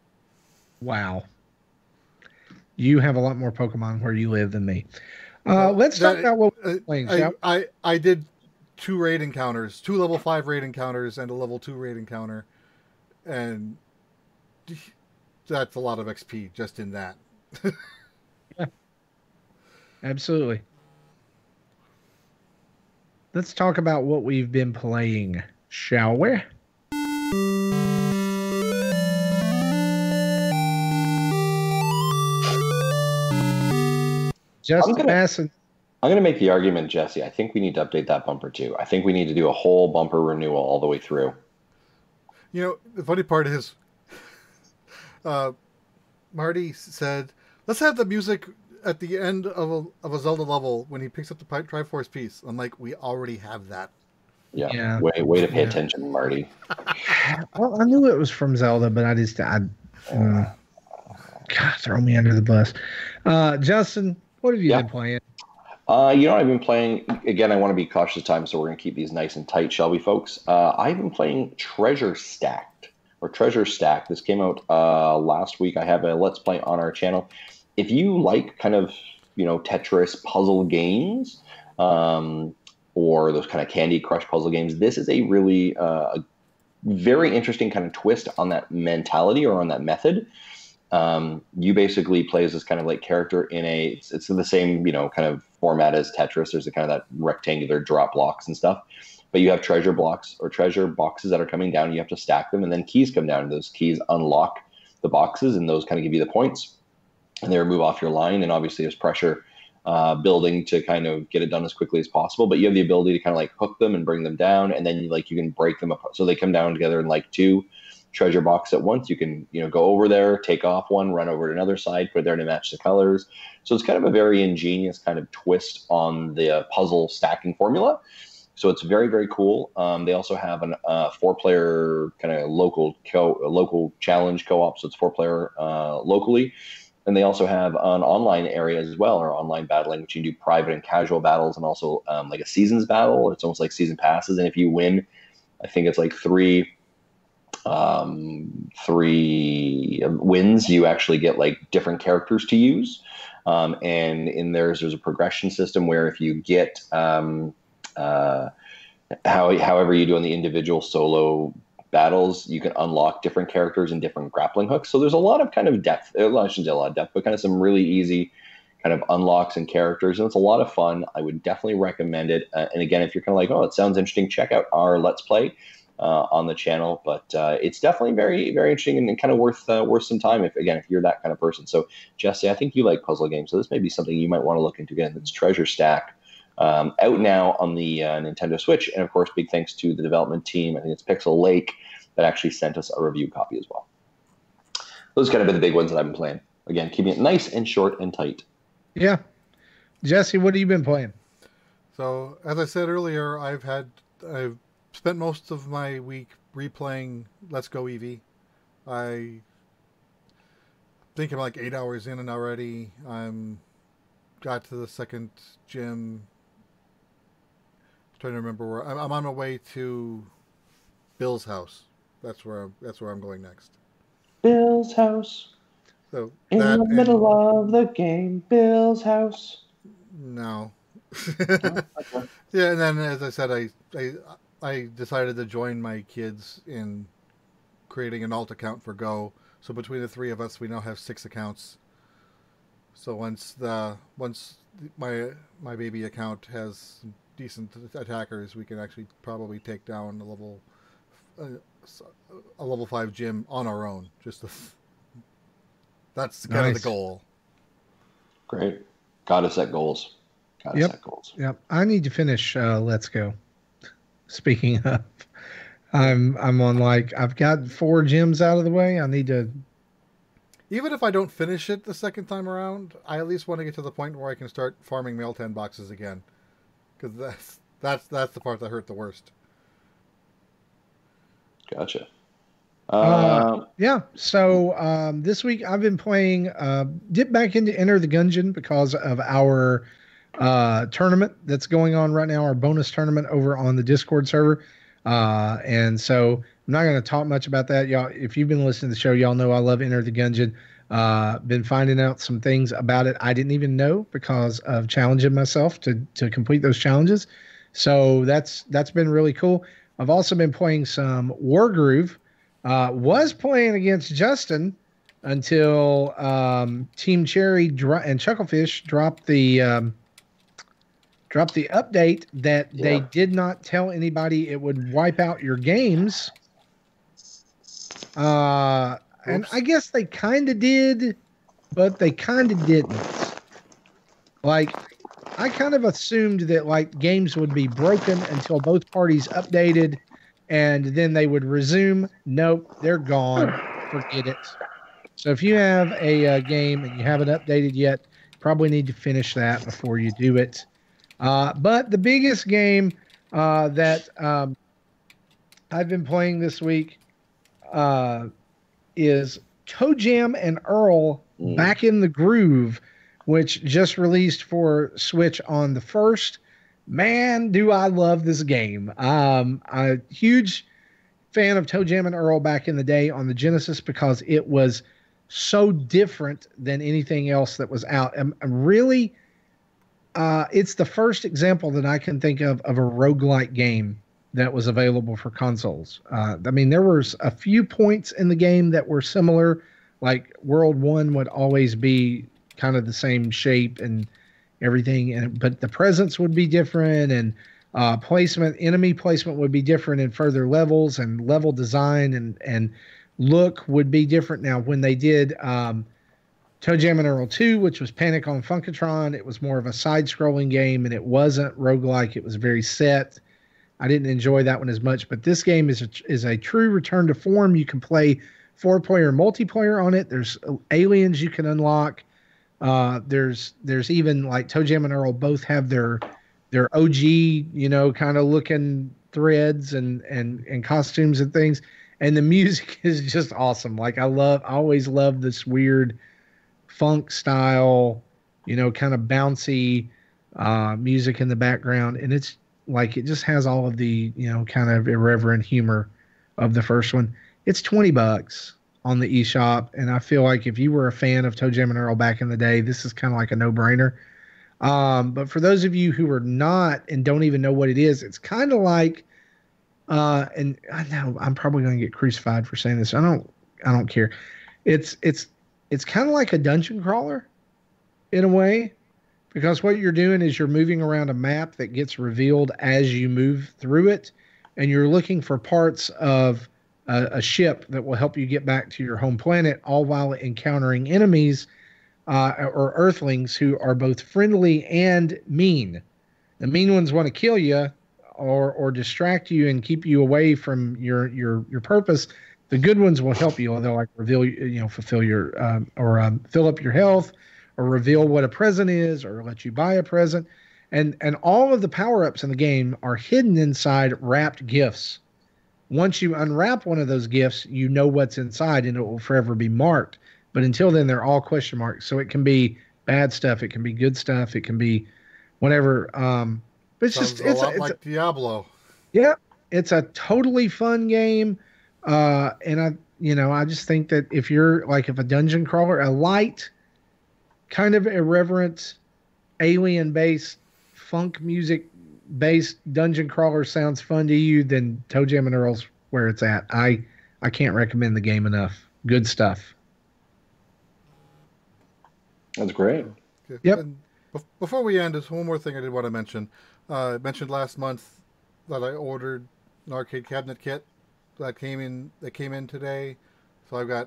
Wow. You have a lot more Pokemon where you live than me. Let's talk about what we're playing. I did 2 raid encounters, 2 level 5 raid encounters, and a level 2 raid encounter, and that's a lot of XP just in that. Yeah, absolutely. Let's talk about what we've been playing, shall we? I'm going to make the argument, Jesse. I think we need to update that bumper too. I think we need to do a whole bumper renewal all the way through. You know, the funny part is, Marty said, "Let's have the music at the end of a Zelda level when he picks up the Triforce piece." I'm like, we already have that. Yeah. Way to pay attention, Marty. Well, I knew it was from Zelda, but God, throw me under the bus. Justin, what have you been playing? I've been playing, again, I want to be cautious of time, so we're going to keep these nice and tight, shall we, folks? I've been playing Treasure Stack. This came out last week. I have a Let's Play on our channel. If you like kind of, Tetris puzzle games, or those kind of Candy Crush puzzle games, this is a really a very interesting kind of twist on that mentality or on that method. You basically play as this kind of like character in it's the same, kind of format as Tetris. There's a kind of that rectangular drop blocks and stuff, but you have treasure blocks or treasure boxes that are coming down. You have to stack them, and then keys come down, and those keys unlock the boxes, and those kind of give you the points, and they remove off your line. And obviously there's pressure building to kind of get it done as quickly as possible, but you have the ability to kind of like hook them and bring them down, and then you can break them apart. So they come down together in like two treasure boxes at once. You can, go over there, take off one, run over to another side, put it there to match the colors. So it's kind of a very ingenious kind of twist on the puzzle stacking formula. So it's very, very cool. They also have a 4-player kind of local challenge co-op. So it's 4-player locally. And they also have an online area as well, or online battling, which you can do private and casual battles, and also like a seasons battle. It's almost like season passes. And if you win, I think it's like three wins, you actually get like different characters to use. And in there's a progression system where if you get however you do on the individual solo battles, you can unlock different characters and different grappling hooks. So there's a lot of kind of depth. Well, I shouldn't say a lot of depth, but kind of some really easy kind of unlocks and characters. And it's a lot of fun. I would definitely recommend it. And again, if you're kind of like, oh, it sounds interesting, check out our Let's Play on the channel. But it's definitely very, very interesting and kind of worth some time if you're that kind of person. So Jesse, I think you like puzzle games, so this may be something you might want to look into. Again, it's Treasure Stack, out now on the Nintendo Switch. And of course, big thanks to the development team. I think it's Pixel Lake that actually sent us a review copy as well. Those kind of been the big ones that I've been playing. Again, keeping it nice and short and tight. Yeah. Jesse, what have you been playing? So, as I said earlier, I've spent most of my week replaying Let's Go Eevee. I think I'm like 8 hours in and already. Got to the second gym. Trying to remember where I'm on my way to Bill's house. That's where I'm going next. Bill's house. So in the middle of the game, Bill's house. No. Okay. Yeah, and then as I said, I decided to join my kids in creating an alt account for Go. So between the three of us, we now have 6 accounts. So once my baby account has decent attackers, we can actually probably take down a level 5 gym on our own. That's kind of the goal. Great. Gotta set goals. Set goals. Yep. I need to finish Let's Go. Speaking of, I'm on I've got 4 gyms out of the way. I need to. Even if I don't finish it the second time around, I at least want to get to the point where I can start farming mail 10 boxes again, because that's the part that hurt the worst. Gotcha. Yeah. So this week I've been playing. Dip back into Enter the Gungeon because of our tournament that's going on right now. Our bonus tournament over on the Discord server. And so I'm not going to talk much about that. Y'all, if you've been listening to the show, y'all know I love Enter the Gungeon. Been finding out some things about it I didn't even know because of challenging myself to complete those challenges. So that's been really cool. I've also been playing some Wargroove. Was playing against Justin until Team Cherry and Chucklefish dropped the update that they did not tell anybody it would wipe out your games. And I guess they kind of did, but they kind of didn't. I kind of assumed that games would be broken until both parties updated and then they would resume. Nope, they're gone. Forget it. So if you have a game and you haven't updated yet, probably need to finish that before you do it. But the biggest game that I've been playing this week is ToeJam and Earl Back in the Groove, which just released for Switch on the 1st. Man, do I love this game. I'm a huge fan of ToeJam and Earl back in the day on the Genesis because it was so different than anything else that was out. And really, it's the first example that I can think of a roguelike game that was available for consoles. I mean, there was a few points in the game that were similar, like World 1 would always be kind of the same shape and everything, but the presence would be different, and enemy placement would be different in further levels, and level design and look would be different. Now, when they did ToeJam and Earl 2, which was Panic on Funkatron, it was more of a side-scrolling game, and it wasn't roguelike. It was very set. I didn't enjoy that one as much, but this game is a true return to form. You can play 4-player multiplayer on it. There's aliens you can unlock. There's even like ToeJam and Earl both have their OG, kind of looking threads and costumes and things. And the music is just awesome. Like I always love this weird funk style, kind of bouncy music in the background. And it's like, it just has all of the, kind of irreverent humor of the first one. It's $20 on the eShop. And I feel like if you were a fan of ToeJam and Earl back in the day, this is kind of like a no-brainer. But for those of you who are not and don't even know what it is, it's kind of like, and I know I'm probably going to get crucified for saying this. I don't care. It's kind of like a dungeon crawler in a way, because what you're doing is you're moving around a map that gets revealed as you move through it, and you're looking for parts of a ship that will help you get back to your home planet, all while encountering enemies or Earthlings who are both friendly and mean. The mean ones want to kill you or distract you and keep you away from your purpose. The good ones will help you. They'll like fulfill your fill up your health, or reveal what a present is, or let you buy a present. And all of the power-ups in the game are hidden inside wrapped gifts. Once you unwrap one of those gifts, you know what's inside, and it will forever be marked. But until then, they're all question marks. So it can be bad stuff, it can be good stuff, it can be whatever. But it's a lot like Diablo. Yeah, it's a totally fun game. And I just think that if you're like, if a dungeon crawler, a light, kind of irreverent, alien-based, funk music-based dungeon crawler sounds fun to you, then ToeJam and Earl's where it's at. I can't recommend the game enough. Good stuff. That's great. Okay. Yep. And before we end, there's one more thing I did want to mention. I mentioned last month that I ordered an arcade cabinet kit that came in today. So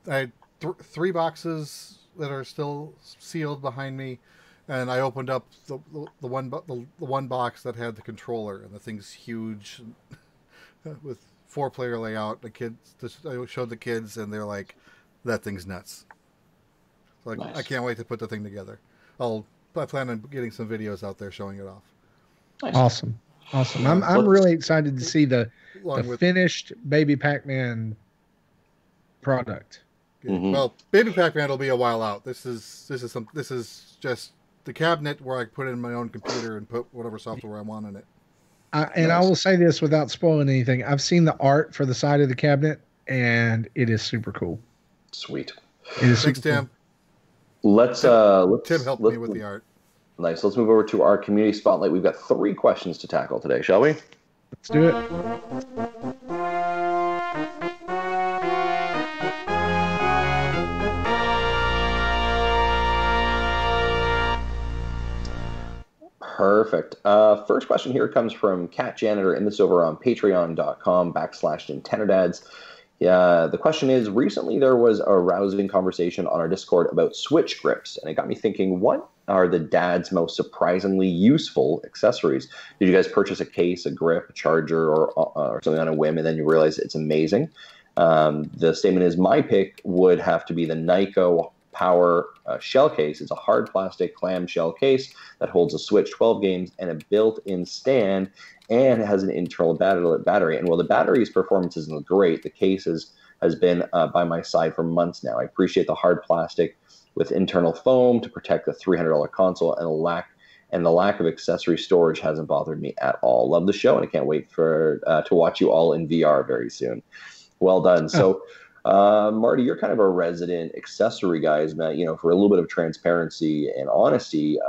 I had 3 boxes that are still sealed behind me, and I opened up the one box that had the controller, and the thing's huge with 4-player layout. I showed the kids, and they're like, "That thing's nuts." So nice. I can't wait to put the thing together. I plan on getting some videos out there showing it off. Nice. Awesome. I'm really excited to see the finished Baby Pac-Man product. Mm-hmm. Well, Baby Pac-Man will be a while out. This is just the cabinet where I put in my own computer and put whatever software I want in it. And I will say this without spoiling anything. I've seen the art for the side of the cabinet, and it is super cool. Sweet. Thanks, Tim. Let's Tim helped me with the art. Nice. Let's move over to our community spotlight. We've got 3 questions to tackle today, shall we? Let's do it. Perfect. First question here comes from Cat Janitor, and this over on patreon.com/NintendoDads. Yeah, the question is, recently there was a rousing conversation on our Discord about Switch grips, and it got me thinking, what are the dad's most surprisingly useful accessories? Did you guys purchase a case, a grip, a charger, or something on a whim, and then you realize it's amazing? The statement is, my pick would have to be the Nyko Power shell case. It's a hard plastic clamshell case that holds a Switch 12 games and a built-in stand, and it has an internal battery. And while the battery's performance isn't great, the case has been by my side for months now. I appreciate the hard plastic with internal foam to protect the $300 console, and the lack of accessory storage hasn't bothered me at all. Love the show, and I can't wait for to watch you all in VR very soon. Well done. So, Marty, you're kind of a resident accessory guy, man. For a little bit of transparency and honesty,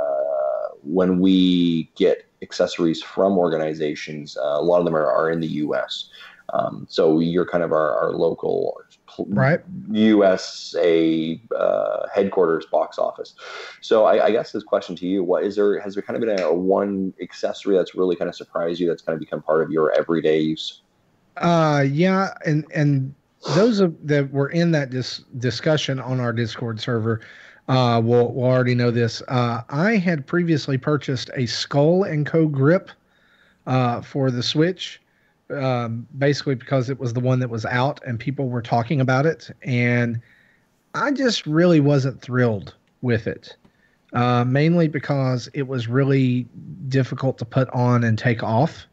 when we get accessories from organizations, a lot of them are in the U.S. So you're kind of our local, right, USA headquarters box office. So I guess this question to you: has there kind of been a one accessory that's really kind of surprised you, that's kind of become part of your everyday use? Yeah, and those that were in that discussion on our Discord server will already know this. I had previously purchased a Skull & Co. grip for the Switch, basically because it was the one that was out and people were talking about it, and I just really wasn't thrilled with it, mainly because it was really difficult to put on and take off.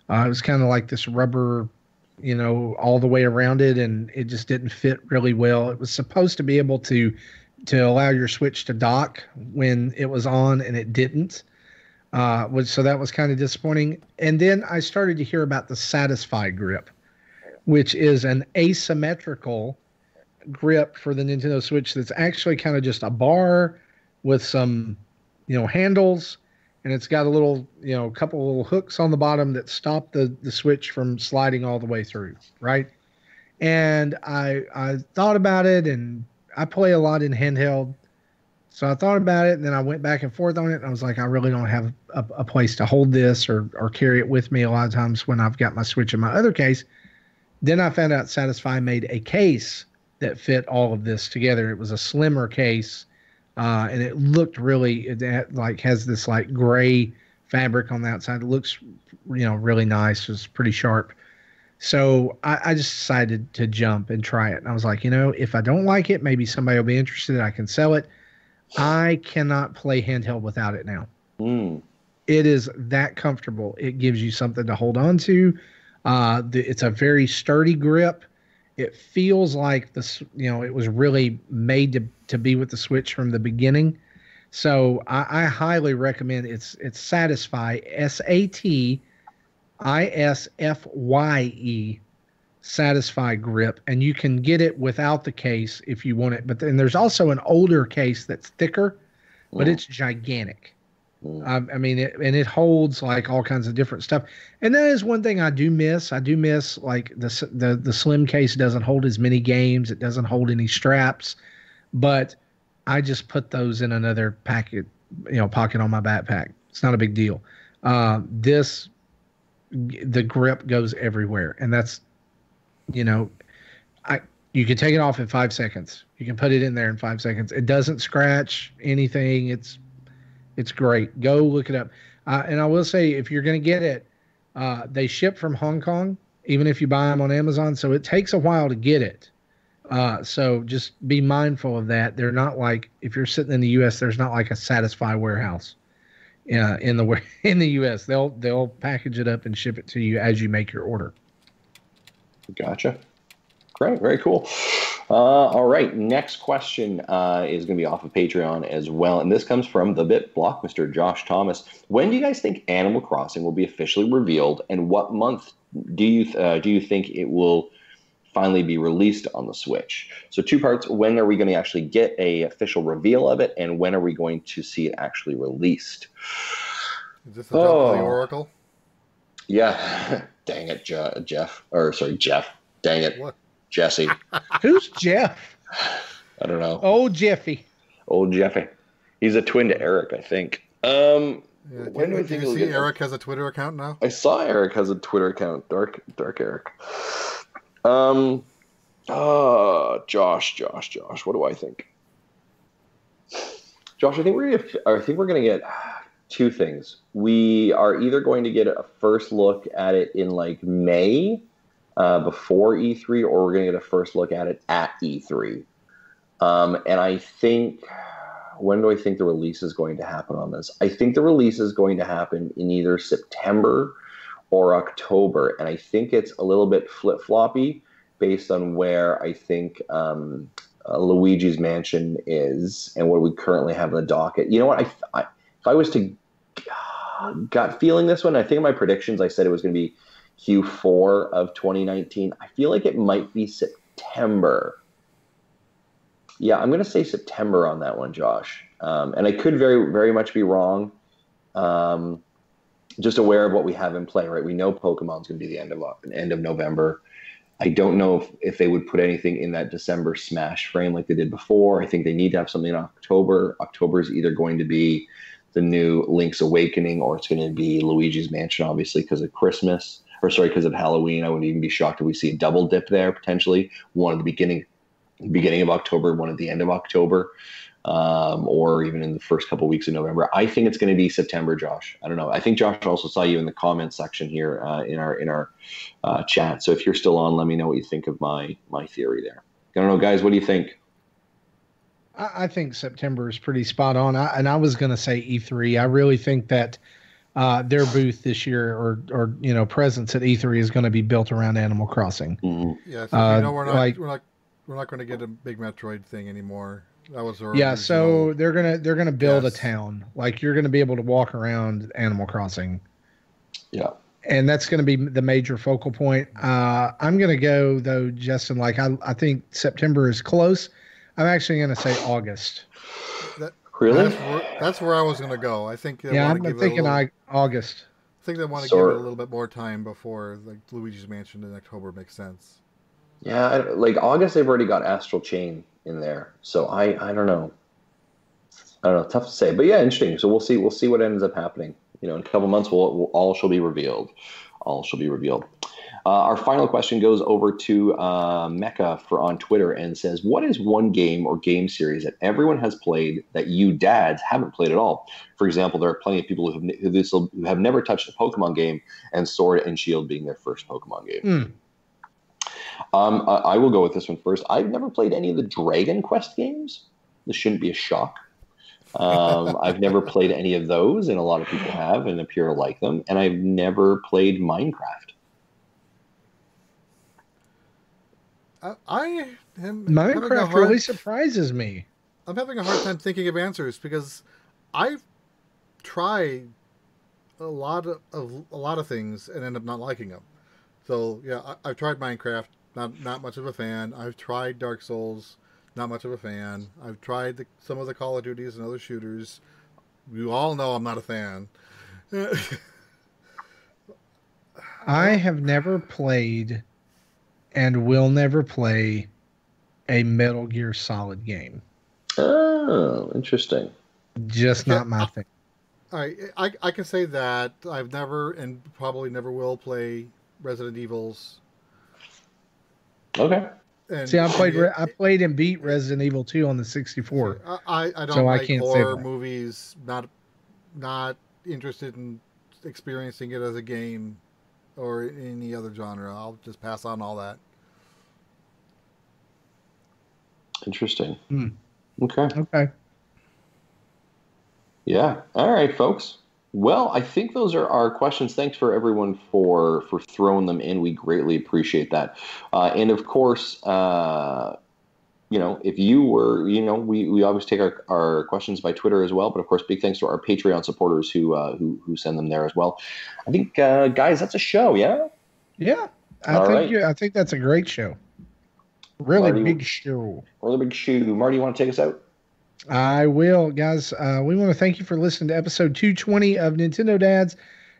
It was kind of like this rubber, all the way around it, and it just didn't fit really well. It was supposed to be able to allow your Switch to dock when it was on, and it didn't. So that was kind of disappointing. And then I started to hear about the Satisfy grip, which is an asymmetrical grip for the Nintendo Switch that's actually kind of just a bar with some, handles, and it's got a little, couple of little hooks on the bottom that stop the Switch from sliding all the way through, right? And I thought about it, and I play a lot in handheld, so I thought about it, and then I went back and forth on it, and I was like, I really don't have a place to hold this or carry it with me a lot of times when I've got my Switch in my other case. Then I found out Satisfy made a case that fit all of this together. It was a slimmer case, and it looked really, has this like gray fabric on the outside. It looks, really nice. It's pretty sharp. So I just decided to jump and try it. And I was like, if I don't like it, maybe somebody will be interested. I can sell it. I cannot play handheld without it now. It is that comfortable. It gives you something to hold on to. It's a very sturdy grip. It feels like it was really made to be with the Switch from the beginning. So I highly recommend it's Satisfy, SATISFYE, Satisfy grip, and you can get it without the case if you want it. But then there's also an older case that's thicker, but it's gigantic. It holds like all kinds of different stuff. And that is one thing I do miss. I do miss like the slim case doesn't hold as many games. It doesn't hold any straps, but I just put those in another pocket on my backpack. It's not a big deal. The grip goes everywhere, and that's, you can take it off in 5 seconds. You can put it in there in 5 seconds. It doesn't scratch anything. It's great. Go look it up. And I will say, if you're going to get it, they ship from Hong Kong, even if you buy them on Amazon. So it takes a while to get it. So just be mindful of that. They're not like, if you're sitting in the U.S., there's not like a Satisfy warehouse in the U.S. They'll package it up and ship it to you as you make your order. Gotcha. Great. Very cool. All right. Next question is going to be off of Patreon as well. And this comes from the Bit Block, Mr. Josh Thomas. When do you guys think Animal Crossing will be officially revealed, and what month do you think it will finally be released on the Switch? So 2 parts. When are we going to actually get a official reveal of it, and when are we going to see it actually released? Is this the jump of the Oracle? Yeah. Dang it, Jeff. Dang it. What? Jesse. Who's Jeff? I don't know. Old Jeffy. He's a twin to Eric, I think. When do you see Eric has a Twitter account now? I saw Eric has a Twitter account. Dark Eric. Josh. What do I think? Josh, I think we're gonna get 2 things. We are either going to get a first look at it in like May, before E3, or we're going to get a first look at it at E3. And I think, when do I think the release is going to happen on this? I think the release is going to happen in either September or October. And I think it's a little bit flip-floppy based on where I think Luigi's Mansion is and what we currently have on the docket. You know what? If I was to gut feeling this one, I think in my predictions I said it was going to be Q4 of 2019. I feel like it might be September. Yeah, I'm going to say September on that one, Josh. And I could very, very much be wrong. Just aware of what we have in play, right? We know Pokemon's going to be the end of November. I don't know if they would put anything in that December Smash frame like they did before. I think they need to have something in October. October is either going to be the new Link's Awakening, or it's going to be Luigi's Mansion, obviously, because of Christmas. Or sorry, because of Halloween. I wouldn't even be shocked if we see a double dip there, potentially. One at the beginning of October, one at the end of October, or even in the first couple of weeks of November. I think it's going to be September, Josh. I don't know. I think Josh also saw you in the comment section here in our chat. So if you're still on, let me know what you think of my theory there. I don't know, guys. What do you think? I think September is pretty spot on. I was going to say E3. I really think that their booth this year, or presence at E3, is going to be built around Animal Crossing. Mm-hmm. Yeah, so, we're not going to get a big Metroid thing anymore. That was our original. So they're gonna build a town. Like, you're gonna be able to walk around Animal Crossing. Yeah. And that's going to be the major focal point. I'm going to go, though, Justin, like I think September is close. I'm actually going to say August. Really? That's where I was going to go. I think. I'm thinking August. I think they want to give it a little bit more time before like Luigi's Mansion in October makes sense. Yeah, like August, they've already got Astral Chain in there, so I don't know. Tough to say, but yeah, interesting. So we'll see what ends up happening. In a couple months, all shall be revealed. All shall be revealed. Our final question goes over to Mecca on Twitter and says, what is one game or game series that everyone has played that you dads haven't played at all? For example, there are plenty of people who have never touched a Pokemon game, and Sword and Shield being their first Pokemon game. I will go with this one first. I've never played any of the Dragon Quest games. This shouldn't be a shock. I've never played any of those, and a lot of people have and appear to like them. And I've never played Minecraft. Minecraft really surprises me. I'm having a hard time thinking of answers because I've tried a lot of things and end up not liking them. So yeah, I've tried Minecraft, not much of a fan. I've tried Dark Souls, not much of a fan. I've tried some of the Call of Duties and other shooters. You all know I'm not a fan. I have never played and will never play a Metal Gear Solid game. Oh, interesting. Just not my thing. I can say that I've never and probably never will play Resident Evils. Okay. And see, I played and beat Resident Evil 2 on the 64. I don't like horror movies. Not interested in experiencing it as a game or any other genre. I'll just pass on all that. Interesting. Okay. Yeah. All right, folks. Well, I think those are our questions. Thanks for everyone for throwing them in. We greatly appreciate that. And of course, if you were, we always take our questions by Twitter as well. But of course, big thanks to our Patreon supporters who send them there as well. I think, guys, that's a show. Yeah. Yeah. I think that's a great show. Really big show. Really big show. Marty, you want to take us out? I will, guys. We want to thank you for listening to episode 220 of Nintendo Dads.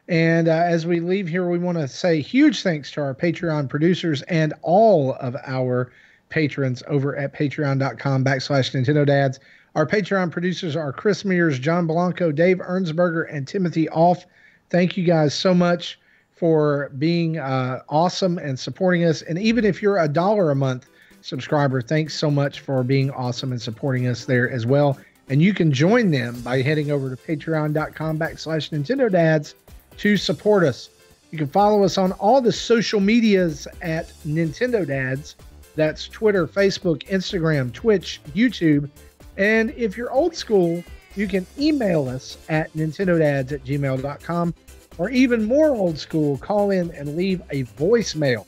And as we leave here, we want to say huge thanks to our Patreon producers and all of our patrons over at patreon.com/Nintendo Dads. Our Patreon producers are Chris Mears, John Blanco, Dave Ernsberger, and Timothy Off. Thank you guys so much for being awesome and supporting us. And even if you're $1 a month subscriber, thanks so much for being awesome and supporting us there as well. And you can join them by heading over to patreon.com/Nintendo Dads to support us. You can follow us on all the social medias at Nintendo Dads. That's Twitter, Facebook, Instagram, Twitch, YouTube. And if you're old school, you can email us at nintendodads@gmail.com. Or even more old school, call in and leave a voicemail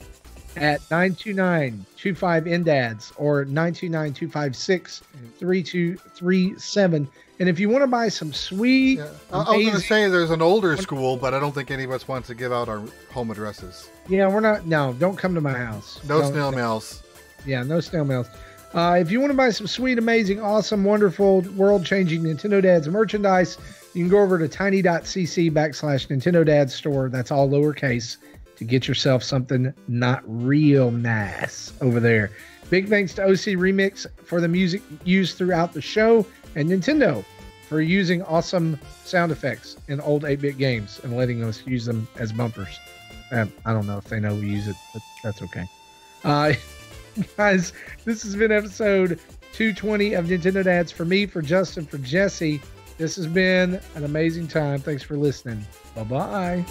at 929-25-NDADS or 929-256-3237. And if you want to buy some sweet... Yeah. I was going to say there's an older school, but I don't think any of us wants to give out our home addresses. Yeah, we're not... No, don't come to my house. No snail mails. Yeah, no snail mails. If you want to buy some sweet, amazing, awesome, wonderful, world-changing Nintendo Dads merchandise, you can go over to tiny.cc/Nintendo Dads store. That's all lowercase to get yourself something not real nice over there. Big thanks to OC Remix for the music used throughout the show and Nintendo for using awesome sound effects in old 8-bit games and letting us use them as bumpers. I don't know if they know we use it, but that's okay. Guys, this has been episode 220 of Nintendo Dads. For me, for Justin, for Jesse, this has been an amazing time. Thanks for listening. Bye-bye.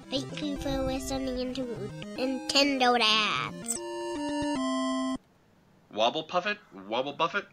Thank you for listening to Nintendo Dads. Wobble Puffet? Wobble Buffet?